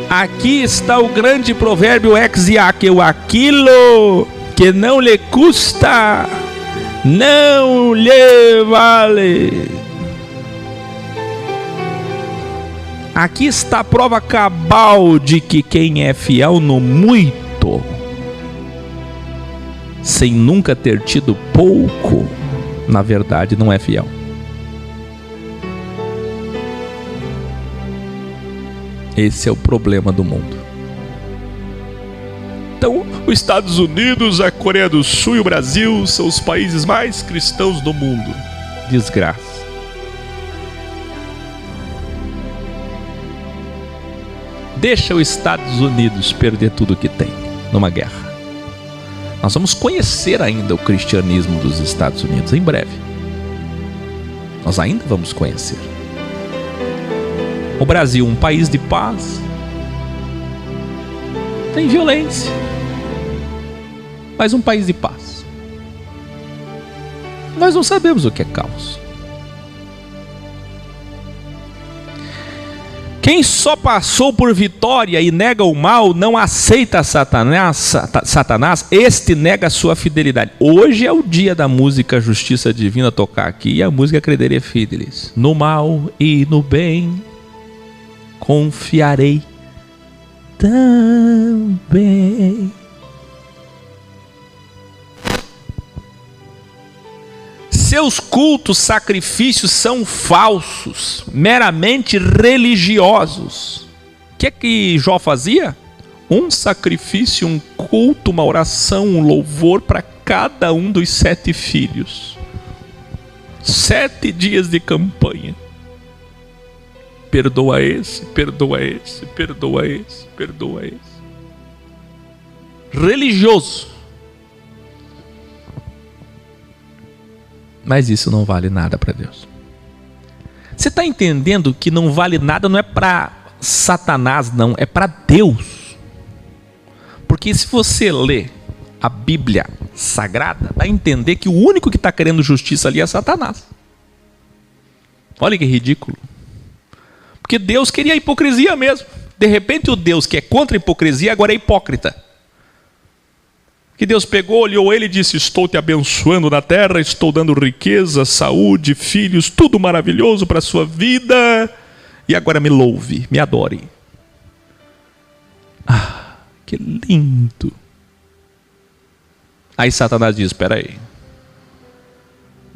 Aqui está o grande provérbio ex Aquel. Aquilo que não lhe custa, não lhe vale. Aqui está a prova cabal de que quem é fiel no muito, sem nunca ter tido pouco, na verdade não é fiel. Esse é o problema do mundo. Então, os Estados Unidos, a Coreia do Sul e o Brasil são os países mais cristãos do mundo. Desgraça. Deixa os Estados Unidos perder tudo que tem numa guerra. Nós vamos conhecer ainda o cristianismo dos Estados Unidos em breve. Nós ainda vamos conhecer. O Brasil, um país de paz, tem violência, mas um país de paz. Nós não sabemos o que é caos. Quem só passou por vitória e nega o mal, não aceita Satanás, este nega a sua fidelidade. Hoje é o dia da música Justiça Divina tocar aqui, e a música Credere Fidelis. No mal e no bem confiarei também. Seus cultos, sacrifícios são falsos, meramente religiosos. O que é que Jó fazia? Um sacrifício, um culto, uma oração, um louvor para cada um dos 7 filhos. 7 dias de campanha. Perdoa esse, perdoa esse, perdoa esse, perdoa esse. Religioso. Mas isso não vale nada para Deus. Você está entendendo que não vale nada, não é para Satanás, não, é para Deus. Porque se você lê a Bíblia Sagrada, vai entender que o único que está querendo justiça ali é Satanás. Olha que ridículo. Porque Deus queria a hipocrisia mesmo. De repente o Deus que é contra a hipocrisia agora é hipócrita. Que Deus pegou, olhou ele e disse: estou te abençoando na terra, estou dando riqueza, saúde, filhos, tudo maravilhoso para a sua vida. E agora me louve, me adore. Ah, que lindo. Aí Satanás diz: espera aí.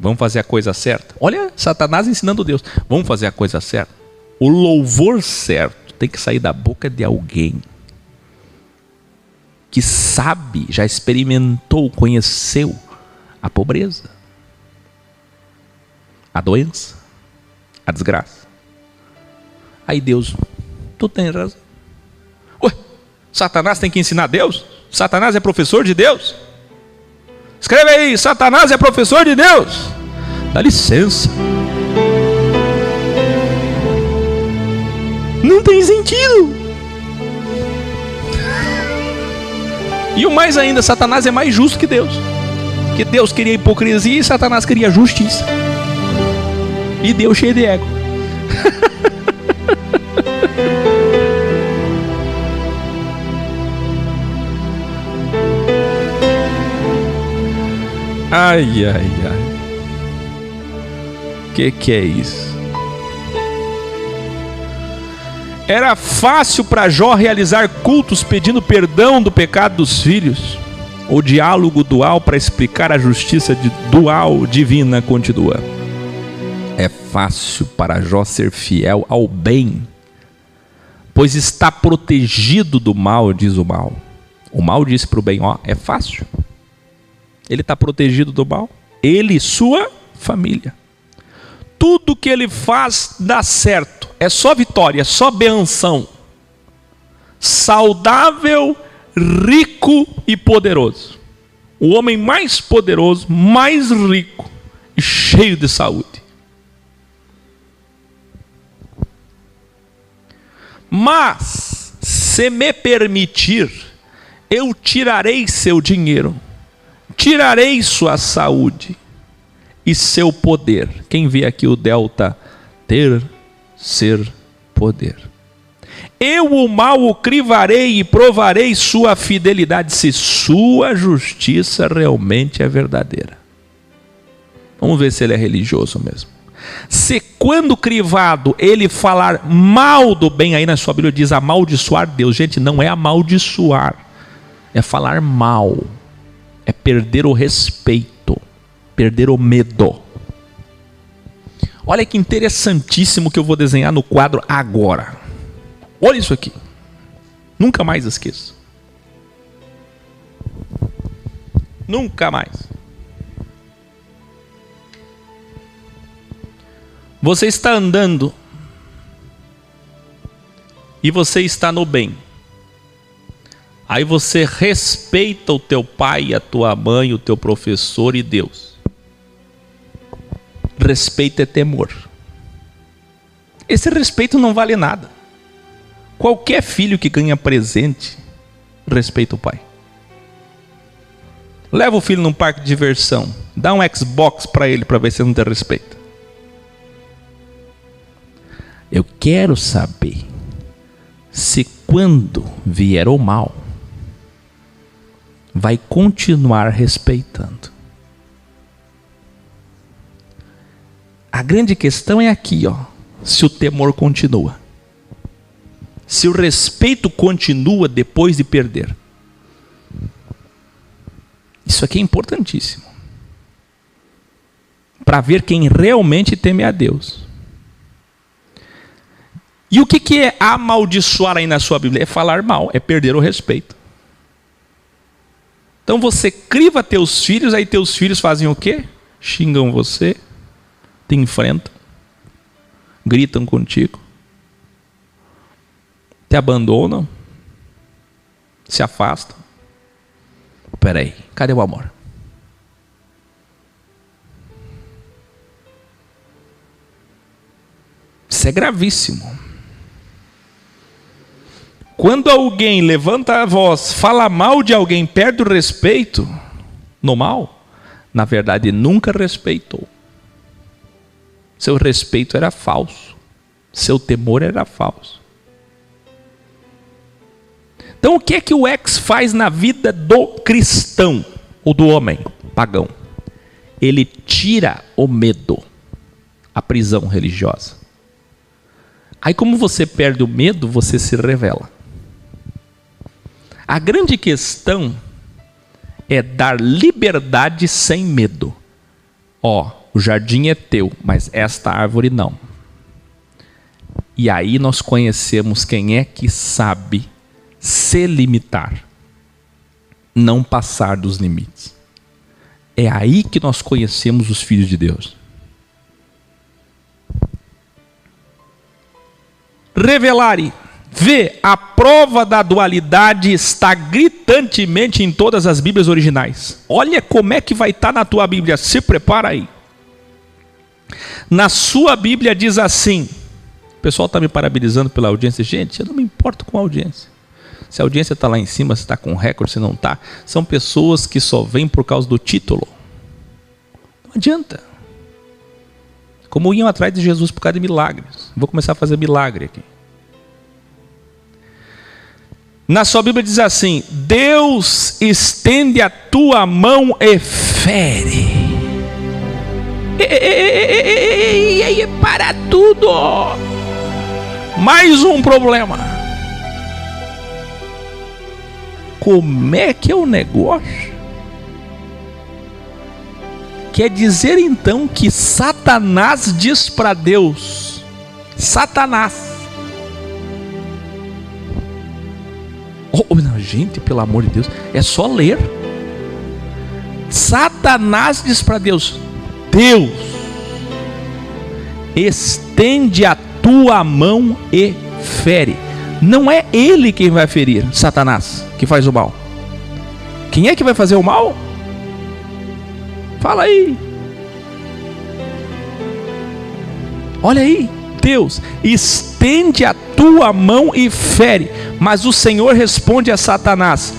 Vamos fazer a coisa certa. Olha, Satanás ensinando Deus. Vamos fazer a coisa certa. O louvor certo tem que sair da boca de alguém que sabe, já experimentou, conheceu a pobreza, a doença, a desgraça. Aí Deus, tu tem razão. Ué, Satanás tem que ensinar Deus? Satanás é professor de Deus? Escreve aí, Satanás é professor de Deus. Dá licença. Não tem sentido. E o mais ainda, Satanás é mais justo que Deus. Porque Deus queria hipocrisia e Satanás queria justiça. E Deus cheio de ego. Ai, ai, ai. Que é isso? Era fácil para Jó realizar cultos pedindo perdão do pecado dos filhos. O diálogo dual para explicar a justiça dual divina continua. É fácil para Jó ser fiel ao bem, pois está protegido do mal, diz o mal. O mal disse para o bem, ó, é fácil. Ele está protegido do mal. Ele e sua família. Tudo que ele faz dá certo. É só vitória, só benção. Saudável, rico e poderoso. O homem mais poderoso, mais rico e cheio de saúde. Mas, se me permitir, eu tirarei seu dinheiro. Tirarei sua saúde e seu poder. Quem vê aqui o delta? Ter, ser, poder. Eu o mal o crivarei e provarei sua fidelidade, se sua justiça realmente é verdadeira. Vamos ver se ele é religioso mesmo. Se quando crivado ele falar mal do bem, aí na sua Bíblia diz amaldiçoar Deus. Gente, não é amaldiçoar, é falar mal. É perder o respeito, perder o medo. Olha que interessantíssimo que eu vou desenhar no quadro agora. Olha isso aqui. Nunca mais esqueço. Nunca mais. Você está andando e você está no bem. Aí você respeita o teu pai, a tua mãe, o teu professor e Deus. Respeito é temor. Esse respeito não vale nada. Qualquer filho que ganha presente, respeita o pai. Leva o filho num parque de diversão. Dá um Xbox para ele para ver se não tem respeito. Eu quero saber se quando vier o mal, vai continuar respeitando. A grande questão é aqui, ó, se o temor continua. Se o respeito continua depois de perder. Isso aqui é importantíssimo. Para ver quem realmente teme a Deus. E o que é amaldiçoar aí na sua Bíblia? É falar mal, é perder o respeito. Então você criva teus filhos, aí teus filhos fazem o quê? Xingam você, te enfrentam, gritam contigo, te abandonam, se afastam. Peraí, cadê o amor? Isso é gravíssimo. Quando alguém levanta a voz, fala mal de alguém, perde o respeito no mal, na verdade nunca respeitou. Seu respeito era falso. Seu temor era falso. Então o que é que o ex faz na vida do cristão, ou do homem pagão? Ele tira o medo, a prisão religiosa. Aí como você perde o medo, você se revela. A grande questão é dar liberdade sem medo. Ó, o jardim é teu, mas esta árvore não. E aí nós conhecemos quem é que sabe se limitar, não passar dos limites. É aí que nós conhecemos os filhos de Deus. Revelare. Vê, a prova da dualidade está gritantemente em todas as Bíblias originais. Olha como é que vai estar na tua Bíblia, se prepara aí. Na sua Bíblia diz assim, o pessoal está me parabenizando pela audiência. Gente, eu não me importo com a audiência. Se a audiência está lá em cima, se está com recorde, se não está. São pessoas que só vêm por causa do título. Não adianta. Como iam atrás de Jesus por causa de milagres. Vou começar a fazer milagre aqui. Na sua Bíblia diz assim: Deus estende a tua mão e fere. E para tudo. Mais um problema. Como é que é o negócio? Quer dizer então que Satanás diz para Deus, Satanás, não, gente, pelo amor de Deus, é só ler. Satanás diz para Deus: Deus, estende a tua mão e fere. Não é ele quem vai ferir, Satanás, que faz o mal. Quem é que vai fazer o mal? Fala aí. Olha aí. Deus, estende a tua mão e fere. Mas o Senhor responde a Satanás: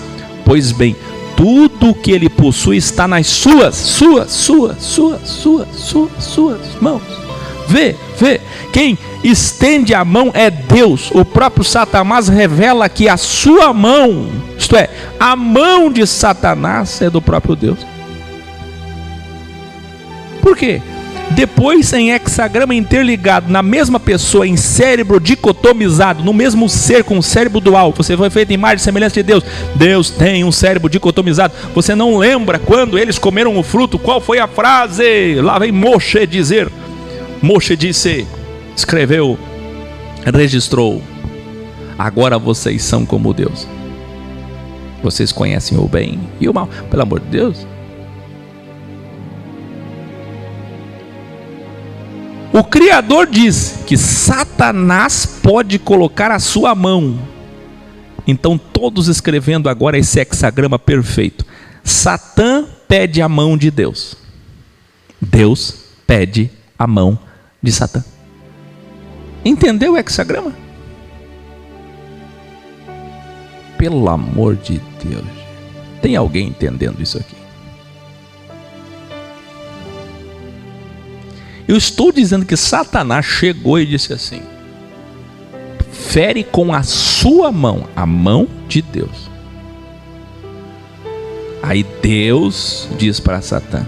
pois bem, tudo que ele possui está nas suas mãos. Vê, quem estende a mão é Deus. O próprio Satanás revela que a sua mão, isto é, a mão de Satanás é do próprio Deus. Por quê? Depois, em hexagrama interligado, na mesma pessoa, em cérebro dicotomizado, no mesmo ser com cérebro dual, você foi feito em imagem e semelhança de Deus. Deus tem um cérebro dicotomizado. Você não lembra quando eles comeram o fruto? Qual foi a frase? Lá vem Moshe dizer. Moshe disse, escreveu, registrou: agora vocês são como Deus. Vocês conhecem o bem e o mal. Pelo amor de Deus. O Criador diz que Satanás pode colocar a sua mão. Então todos escrevendo agora esse hexagrama perfeito. Satã pede a mão de Deus. Deus pede a mão de Satã. Entendeu o hexagrama? Pelo amor de Deus. Tem alguém entendendo isso aqui? Eu estou dizendo que Satanás chegou e disse assim: fere com a sua mão, a mão de Deus. Aí Deus diz para Satã: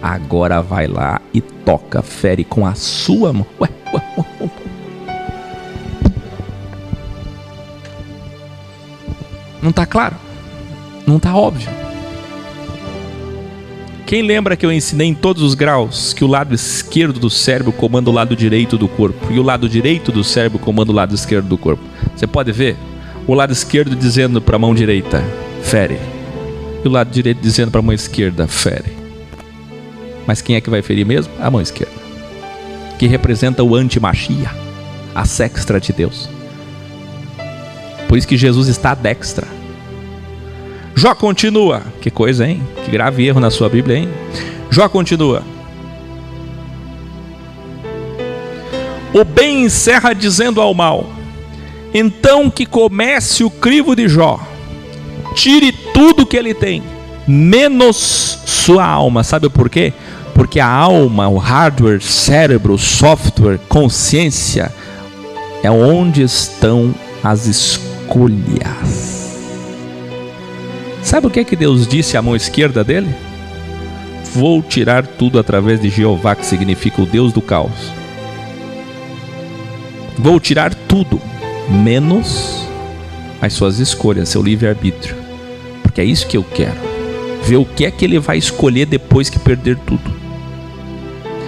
agora vai lá e toca, fere com a sua mão. Ué. Não está claro? Não está óbvio? Quem lembra que eu ensinei em todos os graus que o lado esquerdo do cérebro comanda o lado direito do corpo e o lado direito do cérebro comanda o lado esquerdo do corpo? Você pode ver o lado esquerdo dizendo para a mão direita: fere, e o lado direito dizendo para a mão esquerda: fere. Mas quem é que vai ferir mesmo? A mão esquerda, que representa o anti-machia, a sextra de Deus. Por isso que Jesus está à destra. Jó continua. Que coisa, hein? Que grave erro na sua Bíblia, hein? Jó continua. O bem encerra dizendo ao mal: então que comece o crivo de Jó, tire tudo que ele tem, menos sua alma. Sabe por quê? Porque a alma, o hardware, cérebro, software, consciência, é onde estão as escolhas. Sabe o que é que Deus disse à mão esquerda dele? Vou tirar tudo através de Jeová, que significa o Deus do caos. Vou tirar tudo, menos as suas escolhas, seu livre-arbítrio. Porque é isso que eu quero. Ver o que é que ele vai escolher depois que perder tudo.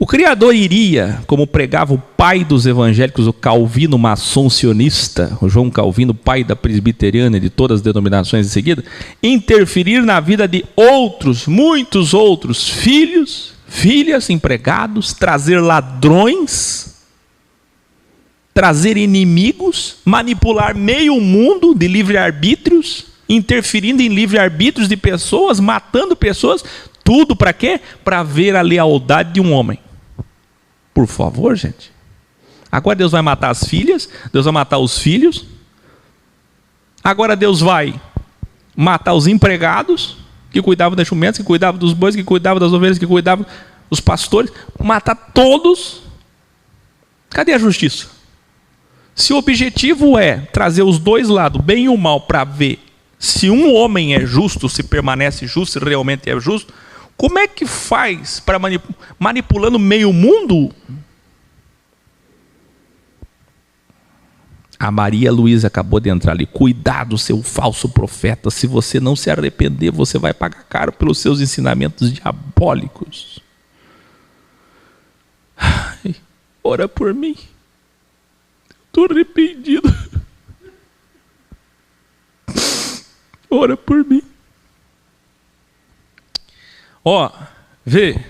O Criador iria, como pregava o pai dos evangélicos, o Calvino maçoncionista, o João Calvino, pai da presbiteriana e de todas as denominações em seguida, interferir na vida de outros, muitos outros filhos, filhas, empregados, trazer ladrões, trazer inimigos, manipular meio mundo de livre-arbítrios, interferindo em livre-arbítrios de pessoas, matando pessoas, tudo para quê? Para ver a lealdade de um homem. Por favor, gente. Agora Deus vai matar as filhas, Deus vai matar os filhos. Agora Deus vai matar os empregados, que cuidavam das jumentas, que cuidavam dos bois, que cuidavam das ovelhas, que cuidavam dos pastores. Matar todos. Cadê a justiça? Se o objetivo é trazer os dois lados, bem e o mal, para ver se um homem é justo, se permanece justo, se realmente é justo, como é que faz para manipulando meio mundo? A Maria Luísa acabou de entrar ali. Cuidado, seu falso profeta. Se você não se arrepender, você vai pagar caro pelos seus ensinamentos diabólicos. Ai, ora por mim. Estou arrependido. Ora por mim. Ó, vê.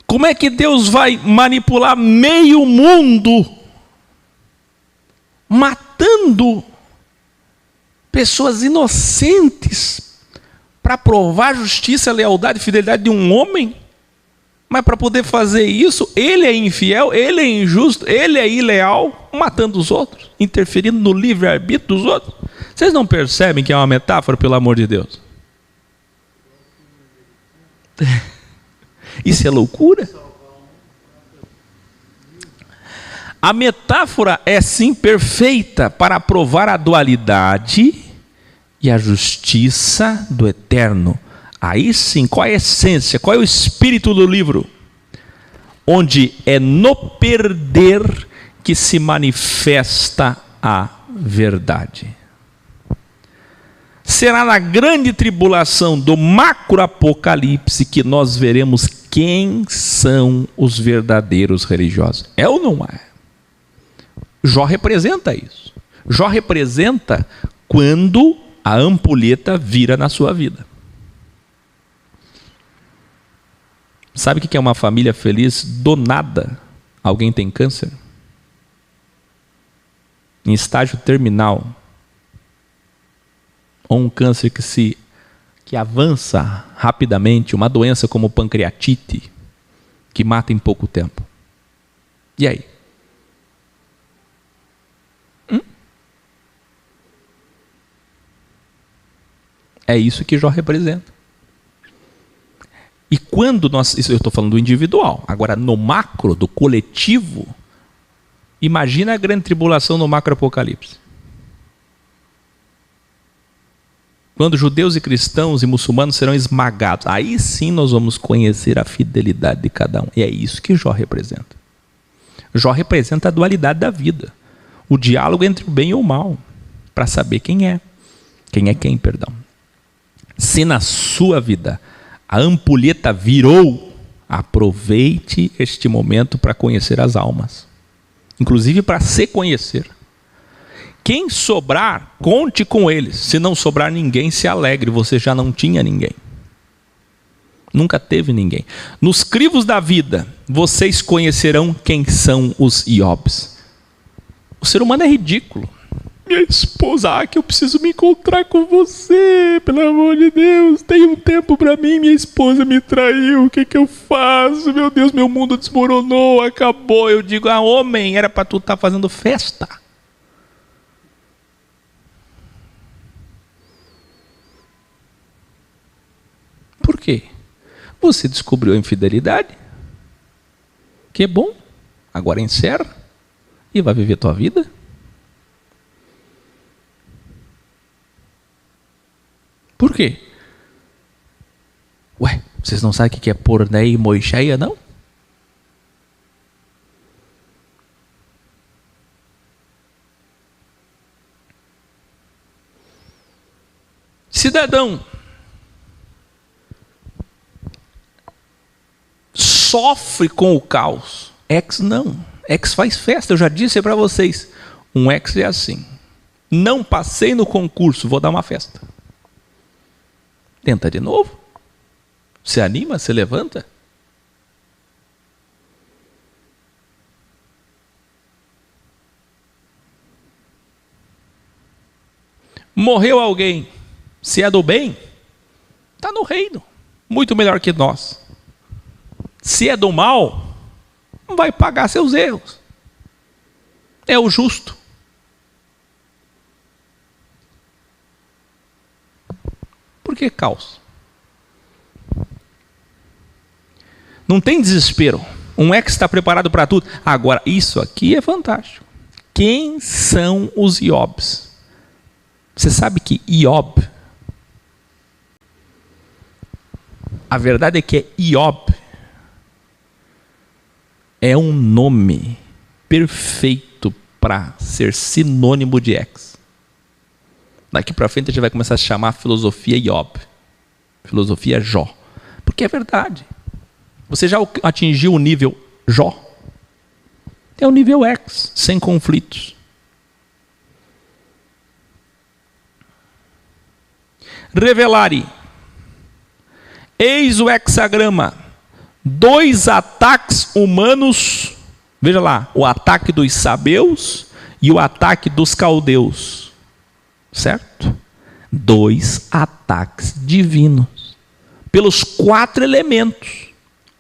Como é que Deus vai manipular meio mundo, matando pessoas inocentes, para provar a justiça, a lealdade e fidelidade de um homem? Mas para poder fazer isso, ele é infiel, ele é injusto, ele é ileal, matando os outros, interferindo no livre-arbítrio dos outros. Vocês não percebem que é uma metáfora, pelo amor de Deus? Isso é loucura? A metáfora é sim perfeita para provar a dualidade e a justiça do eterno. Aí sim, qual é a essência, qual é o espírito do livro? Onde é no perder que se manifesta a verdade. Será na grande tribulação do macroapocalipse que nós veremos quem são os verdadeiros religiosos. É ou não é? Jó representa isso. Jó representa quando a ampulheta vira na sua vida. Sabe o que é uma família feliz? Do nada, alguém tem câncer? Em estágio terminal. Ou um câncer que avança rapidamente, uma doença como pancreatite, que mata em pouco tempo. E aí? É isso que Jó representa. E quando nós... Isso eu estou falando do individual. Agora, no macro, do coletivo, imagina a grande tribulação no macroapocalipse. Quando judeus e cristãos e muçulmanos serão esmagados, aí sim nós vamos conhecer a fidelidade de cada um. E é isso que Jó representa. Jó representa a dualidade da vida. O diálogo entre o bem e o mal. Para saber quem é. Quem é quem, perdão. Se na sua vida a ampulheta virou, aproveite este momento para conhecer as almas. Inclusive para se conhecer. Quem sobrar, conte com eles. Se não sobrar ninguém, se alegre. Você já não tinha ninguém. Nunca teve ninguém. Nos crivos da vida, vocês conhecerão quem são os Iobs. O ser humano é ridículo. Minha esposa, que eu preciso me encontrar com você, pelo amor de Deus. Tem um tempo para mim, minha esposa me traiu. O que eu faço? Meu Deus, meu mundo desmoronou, acabou. Eu digo, homem, era para tu estar fazendo festa. Por quê? Você descobriu a infidelidade, que é bom, agora encerra e vai viver tua vida. Por quê? Ué, vocês não sabem o que é porneia e moixeia, não? sertão sofre com o caos. Ex não. Ex faz festa. Eu já disse para vocês. Um ex é assim. Não passei no concurso, vou dar uma festa. Tenta de novo. Se anima, se levanta. Morreu alguém. Se é do bem, está no reino. Muito melhor que nós. Se é do mal, vai pagar seus erros. É o justo. Por que caos? Não tem desespero. Um ex está preparado para tudo. Agora, isso aqui é fantástico. Quem são os Iobs? Você sabe que Iob, a verdade é que Iob é um nome perfeito para ser sinônimo de ex. Daqui para frente a gente vai começar a chamar a filosofia Iob, filosofia Jó, porque é verdade. Você já atingiu o nível Jó? É o nível ex, sem conflitos. Revelare. Eis o hexagrama. 2 ataques humanos. Veja lá, o ataque dos sabeus e o ataque dos caldeus. Certo? 2 ataques divinos. Pelos 4 elementos.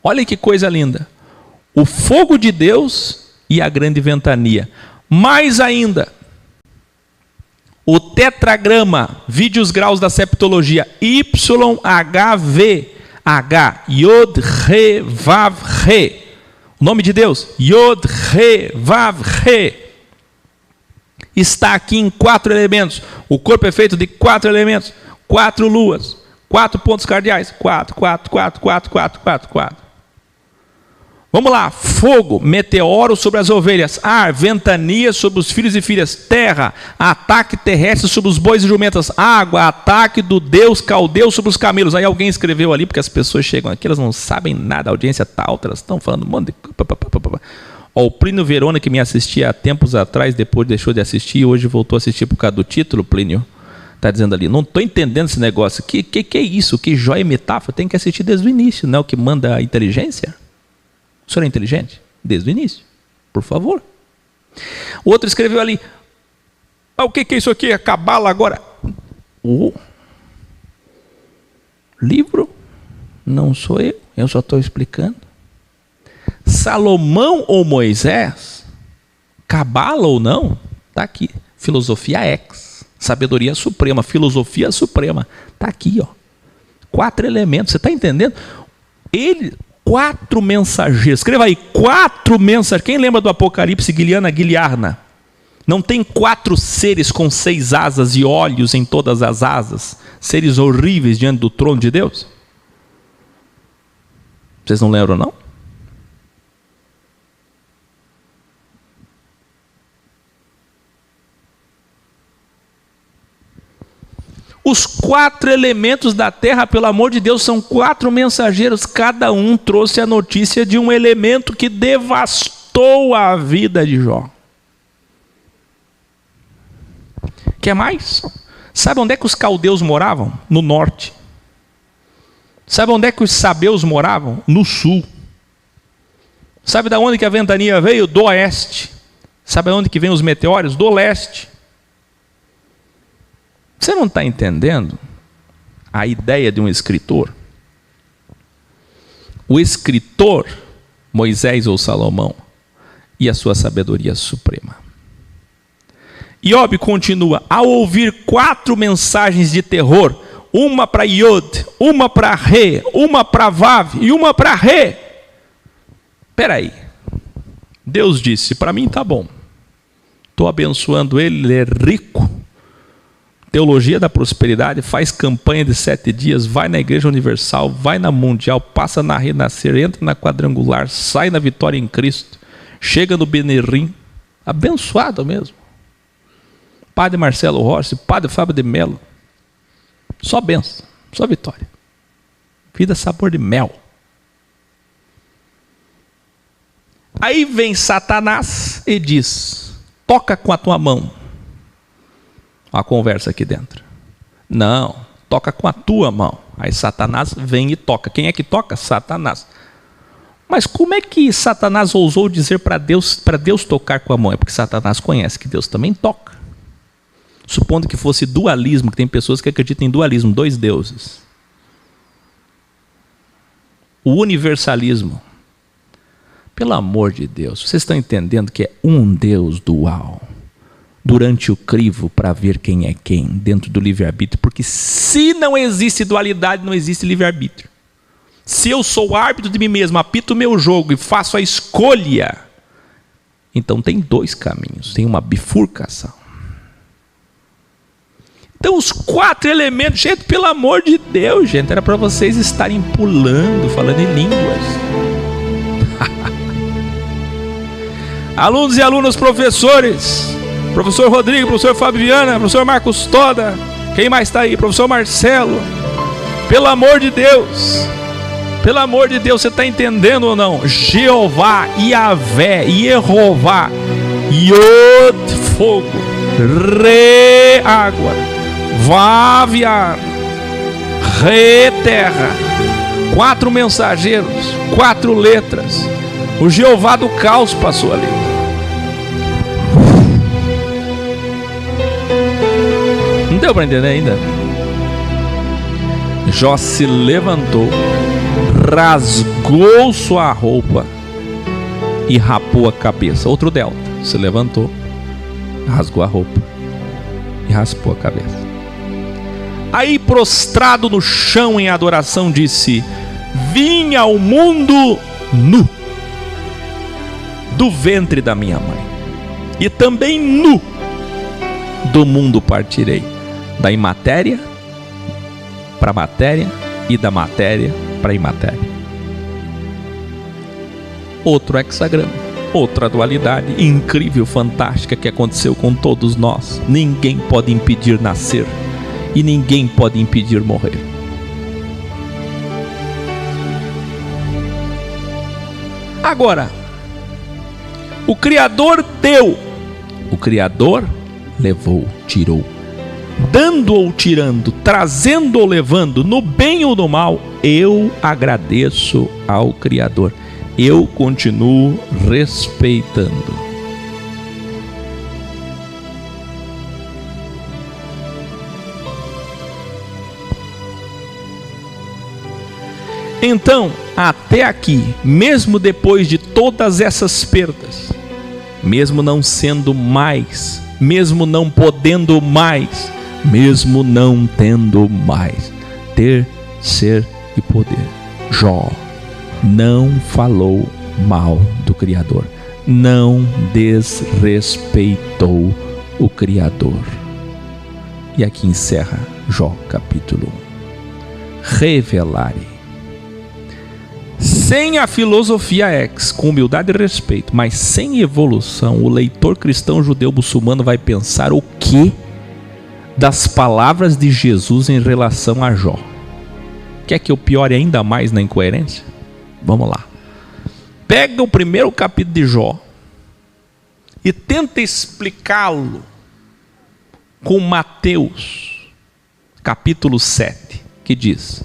Olha que coisa linda. O fogo de Deus e a grande ventania. Mais ainda, o tetragrama, vide os graus da septologia, YHV, H, Yod, Re, Vav, Re. O nome de Deus, Yod, Re, Vav, Re. Está aqui em 4 elementos. O corpo é feito de 4 elementos, 4 luas, 4 pontos cardeais. 4, 4, 4, 4, 4, 4, 4. Vamos lá, fogo, meteoro sobre as ovelhas, ar, ventania sobre os filhos e filhas, terra, ataque terrestre sobre os bois e jumentas, água, ataque do deus caldeu sobre os camelos. Aí alguém escreveu ali, porque as pessoas chegam aqui, elas não sabem nada, a audiência está alta, elas estão falando um monte de... O Plínio Verona, que me assistia há tempos atrás, depois deixou de assistir e hoje voltou a assistir por causa do título, Plínio, está dizendo ali, não estou entendendo esse negócio, que é isso, que joia e metáfora, tem que assistir desde o início, não é o que manda a inteligência? O senhor é inteligente? Desde o início. Por favor. O outro escreveu ali. O que é isso aqui? A cabala agora. Livro? Não sou eu. Eu só estou explicando. Salomão ou Moisés? Cabala ou não? Está aqui. Filosofia ex. Sabedoria suprema. Filosofia suprema. Está aqui, ó. 4 elementos. Você está entendendo? 4 mensageiros. Escreva aí, 4 mensageiros. Quem lembra do Apocalipse, Guiliarna? Não tem 4 seres com 6 asas e olhos em todas as asas? Seres horríveis diante do trono de Deus? Vocês não lembram, não? Os 4 elementos da terra, pelo amor de Deus, são 4 mensageiros. Cada um trouxe a notícia de um elemento que devastou a vida de Jó. Quer mais? Sabe onde é que os caldeus moravam? No norte. Sabe onde é que os sabeus moravam? No sul. Sabe de onde que a ventania veio? Do oeste. Sabe onde que vem os meteoros? Do leste. Você não está entendendo a ideia de um escritor? O escritor, Moisés ou Salomão, e a sua sabedoria suprema. Iob continua, ao ouvir 4 mensagens de terror, uma para Yod, uma para Re, uma para Vav e uma para Re. Espera aí. Deus disse, para mim está bom. Estou abençoando ele é rico. Teologia da prosperidade, faz campanha de 7 dias, vai na Igreja Universal, vai na Mundial, passa na Renascer, entra na Quadrangular, sai na Vitória em Cristo, chega no Benerim, abençoado mesmo. Padre Marcelo Rossi, Padre Fábio de Mello, Só bênção, só vitória. Vida sabor de mel. Aí vem Satanás e diz: toca com a tua mão. Uma conversa aqui dentro. Não, toca com a tua mão. Aí Satanás vem e toca. Quem é que toca? Satanás. Mas como é que Satanás ousou dizer para Deus tocar com a mão? É porque Satanás conhece que Deus também toca. Supondo que fosse dualismo, que tem pessoas que acreditam em dualismo, 2 deuses. O universalismo. Pelo amor de Deus, vocês estão entendendo que é um Deus dual. Durante o crivo para ver quem é quem, dentro do livre-arbítrio. Porque se não existe dualidade, não existe livre-arbítrio. Se eu sou árbitro de mim mesmo, apito o meu jogo e faço a escolha, então tem 2 caminhos, tem uma bifurcação. Então os 4 elementos, gente, pelo amor de Deus, gente, era para vocês estarem pulando, falando em línguas. Alunos e alunas, professores, professor Rodrigo, professor Fábio Viana, professor Marcos Toda, quem mais está aí? Professor Marcelo, pelo amor de Deus, você está entendendo ou não? Jeová, Iavé, Yehová, Yod, fogo, Re, água, Vav, ar, Re, terra, 4 mensageiros, 4 letras. O Jeová do caos passou ali. Não deu para entender ainda? Jó se levantou, rasgou sua roupa e rapou a cabeça. Outro delta. Se levantou, rasgou a roupa e raspou a cabeça. Aí, prostrado no chão em adoração, disse: vim ao mundo nu, do ventre da minha mãe, e também nu do mundo partirei. Da imatéria para a matéria e da matéria para a imatéria. Outro hexagrama, outra dualidade incrível, fantástica que aconteceu com todos nós. Ninguém pode impedir nascer e ninguém pode impedir morrer. Agora, o Criador deu, o Criador levou, tirou. Dando ou tirando, trazendo ou levando, no bem ou no mal, eu agradeço ao Criador. Eu continuo respeitando. Então, até aqui, mesmo depois de todas essas perdas, mesmo não sendo mais, mesmo não podendo mais, mesmo não tendo mais ter, ser e poder, Jó não falou mal do Criador, não desrespeitou o Criador. E aqui encerra Jó capítulo 1. Revelare. Sem a filosofia com humildade e respeito, mas sem evolução, o leitor cristão, judeu, muçulmano vai pensar o quê das palavras de Jesus em relação a Jó? Quer que eu piore ainda mais na incoerência? Vamos lá. Pega o primeiro capítulo de Jó e tenta explicá-lo com Mateus, capítulo 7, que diz: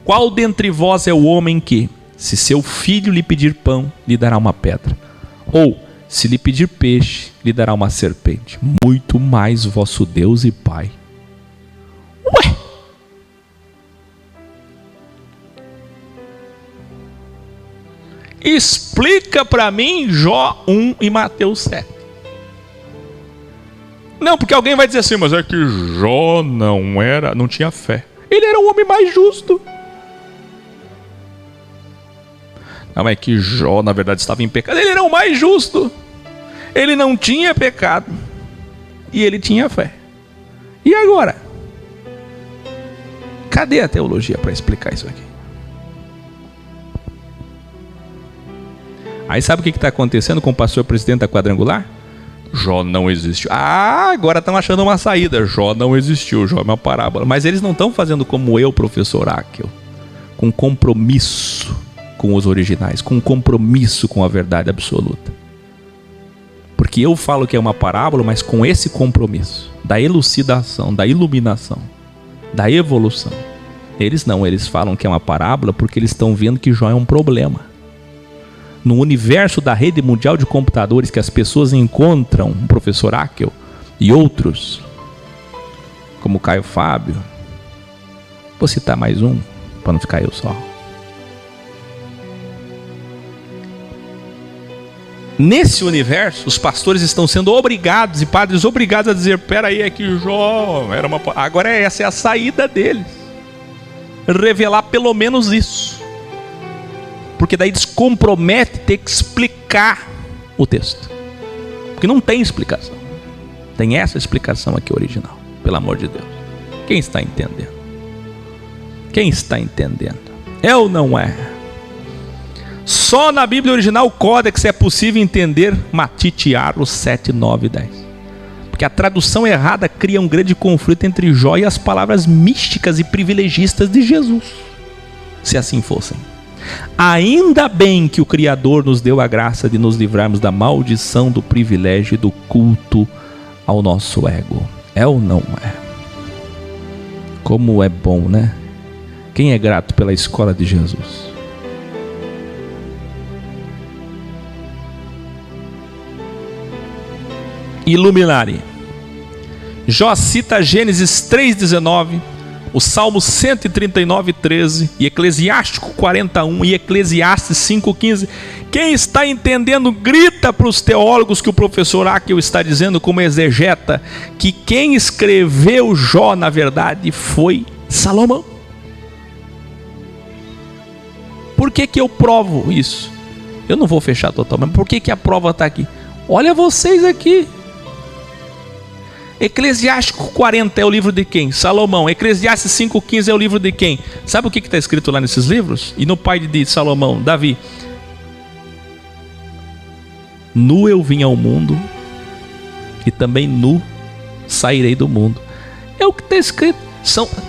qual dentre vós é o homem que, se seu filho lhe pedir pão, lhe dará uma pedra? Ou, se lhe pedir peixe, lhe dará uma serpente? Muito mais vosso Deus e Pai. Ué! Explica para mim Jó 1 e Mateus 7. Não, porque alguém vai dizer assim: mas é que Jó não tinha fé. Ele era o homem mais justo. Não, é que Jó, na verdade, estava em pecado. Ele era o mais justo. Ele não tinha pecado. E ele tinha fé. E agora? Cadê a teologia para explicar isso aqui? Aí sabe o que está acontecendo com o pastor presidente da Quadrangular? Jó não existiu. Ah, agora estão achando uma saída. Jó não existiu, Jó é uma parábola. Mas eles não estão fazendo como eu, professor Áquil, com compromisso com os originais, com compromisso com a verdade absoluta. Porque eu falo que é uma parábola, mas com esse compromisso da elucidação, da iluminação, da evolução. Eles não, eles falam que é uma parábola porque eles estão vendo que Jó é um problema. No universo da rede mundial de computadores que as pessoas encontram, o professor Áquil e outros, como Caio Fábio, vou citar mais um, para não ficar eu só. Nesse universo, os pastores estão sendo obrigados e padres obrigados a dizer: peraí, é que Jó era uma... Agora essa é a saída deles. Revelar pelo menos isso. Porque daí descompromete ter que explicar o texto. Porque não tem explicação. Tem essa explicação aqui original, pelo amor de Deus. Quem está entendendo? Quem está entendendo? É ou não é? Só na Bíblia original, o Códex, é possível entender Matite Aro 7, 9 e 10. Porque a tradução errada cria um grande conflito entre Jó e as palavras místicas e privilegistas de Jesus. Se assim fossem. Ainda bem que o Criador nos deu a graça de nos livrarmos da maldição do privilégio e do culto ao nosso ego. É ou não é? Como é bom, né? Quem é grato pela escola de Jesus? Iluminare. Jó cita Gênesis 3,19, o Salmo 139, 13 e Eclesiástico 41 e Eclesiastes 5,15. Quem está entendendo, grita para os teólogos que o professor Áquil está dizendo como exegeta, que quem escreveu Jó, na verdade, foi Salomão. Por que eu provo isso? Eu não vou fechar totalmente, mas por que a prova está aqui? Olha vocês aqui. Eclesiástico 40 é o livro de quem? Salomão. Eclesiastes 5,15 é o livro de quem? Sabe o que está escrito lá nesses livros? E no pai de Salomão, Davi: nu eu vim ao mundo, e também nu sairei do mundo. É o que está escrito.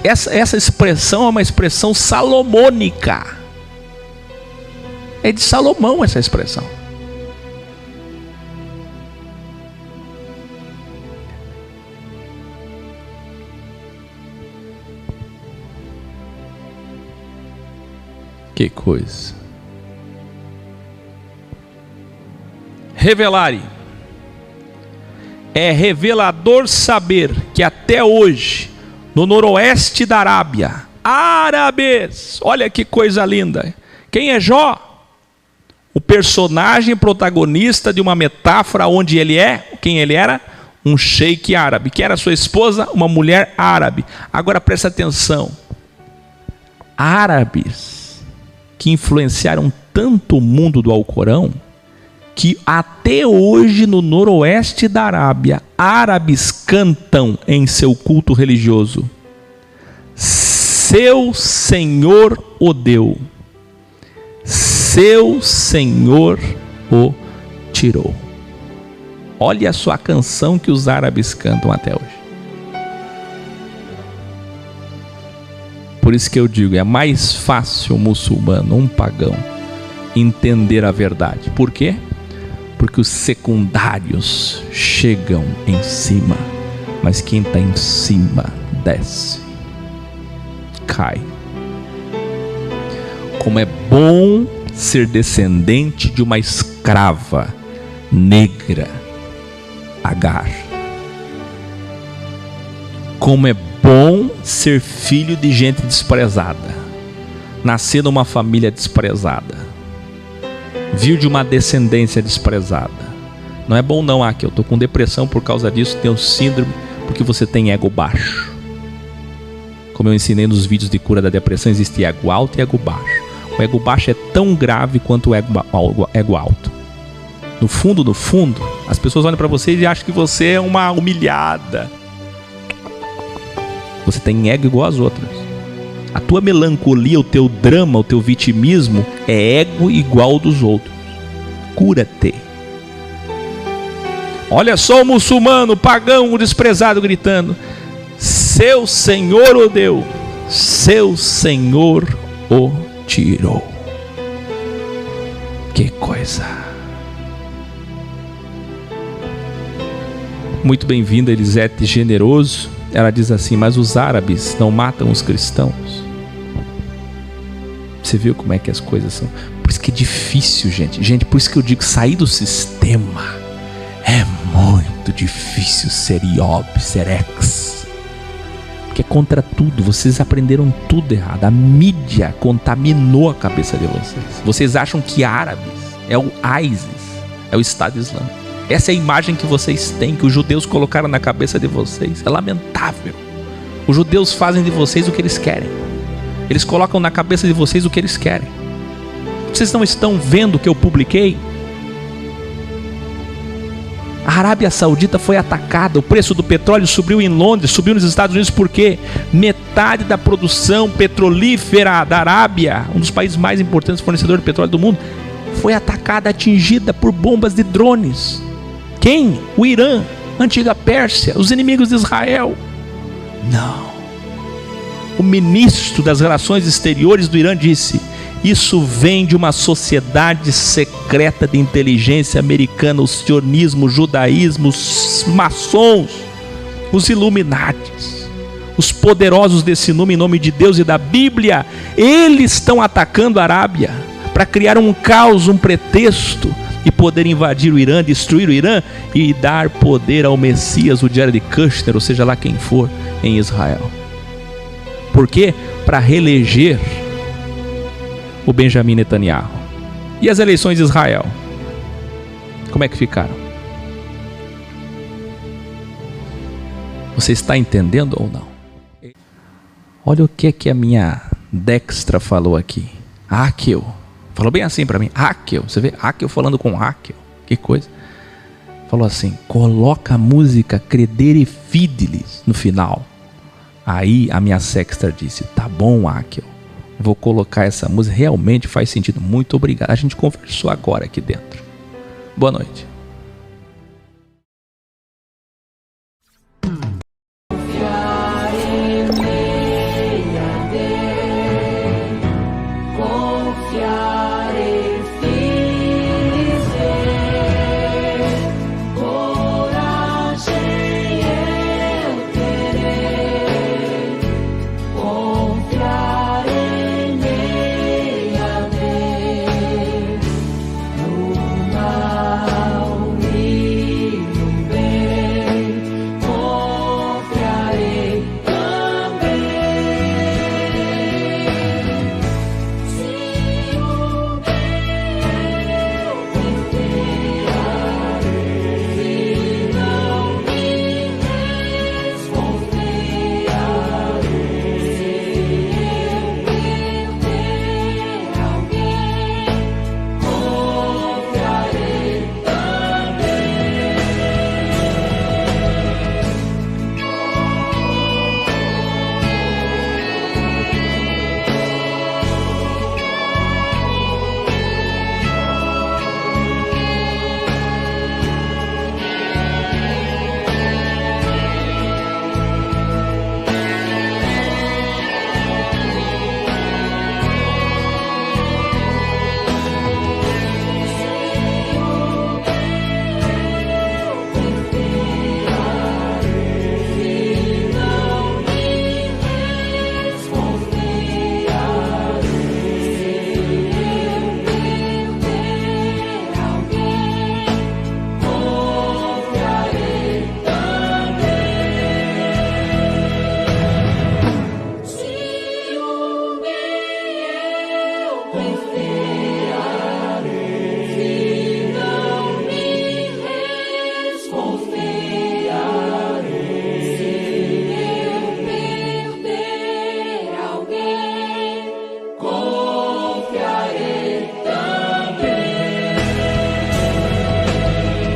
Essa expressão é uma expressão salomônica. É de Salomão essa expressão. Que coisa. Revelare. É revelador saber que até hoje, no noroeste da Arábia, árabes, olha que coisa linda. Quem é Jó? O personagem protagonista de uma metáfora onde ele é, quem ele era? Um sheik árabe. Que era sua esposa? Uma mulher árabe. Agora presta atenção. Árabes que influenciaram tanto o mundo do Alcorão, que até hoje no noroeste da Arábia, árabes cantam em seu culto religioso: seu Senhor o deu, seu Senhor o tirou. Olha só a canção que os árabes cantam até hoje. Por isso que eu digo, é mais fácil um muçulmano, um pagão, entender a verdade. Por quê? Porque os secundários chegam em cima, mas quem está em cima desce, cai. Como é bom ser descendente de uma escrava negra, Agar. Como é bom ser filho de gente desprezada, nascer numa família desprezada, vir de uma descendência desprezada. Não é bom não, Áquil, eu estou com depressão por causa disso, tenho síndrome, porque você tem ego baixo. Como eu ensinei nos vídeos de cura da depressão, existe ego alto e ego baixo. O ego baixo é tão grave quanto o ego alto. No fundo, as pessoas olham para você e acham que você é uma humilhada. Você tem ego igual às outras. A tua melancolia, o teu drama, o teu vitimismo é ego igual dos outros. Cura-te. Olha só o muçulmano, o pagão, o desprezado gritando: seu Senhor o deu, seu Senhor o tirou. Que coisa! Muito bem-vinda, Elisete Generoso. Ela diz assim: mas os árabes não matam os cristãos. Você viu como é que as coisas são? Por isso que é difícil, gente, por isso que eu digo, sair do sistema é muito difícil. Ser iob, ser ex, porque é contra tudo. Vocês aprenderam tudo errado. A mídia contaminou a cabeça de vocês. Vocês acham que árabes é o ISIS, é o Estado Islâmico. Essa é a imagem que vocês têm, que os judeus colocaram na cabeça de vocês. É lamentável. Os judeus fazem de vocês o que eles querem. Eles colocam na cabeça de vocês o que eles querem. Vocês não estão vendo o que eu publiquei? A Arábia Saudita foi atacada. O preço do petróleo subiu em Londres, subiu nos Estados Unidos, porque metade da produção petrolífera da Arábia, um dos países mais importantes fornecedores de petróleo do mundo, foi atacada, atingida por bombas de drones. Quem? O Irã, a antiga Pérsia, os inimigos de Israel. Não. O ministro das Relações Exteriores do Irã disse: isso vem de uma sociedade secreta de inteligência americana, o sionismo, o judaísmo, os maçons, os Illuminatis, os poderosos desse nome, em nome de Deus e da Bíblia. Eles estão atacando a Arábia para criar um caos, um pretexto, e poder invadir o Irã, destruir o Irã e dar poder ao Messias, o Jared Kushner, ou seja lá quem for, em Israel. Por quê? Para reeleger o Benjamin Netanyahu. E as eleições de Israel? Como é que ficaram? Você está entendendo ou não? Olha o que a minha Dextra falou aqui. Hakel. Falou bem assim para mim. Hakel. Você vê Hakel falando com Hakel. Que coisa. Falou assim: coloca a música Credere Fidelis no final. Aí a minha Sextra disse: tá bom, Hakel, vou colocar essa música, realmente faz sentido, muito obrigado. A gente conversou agora aqui dentro. Boa noite.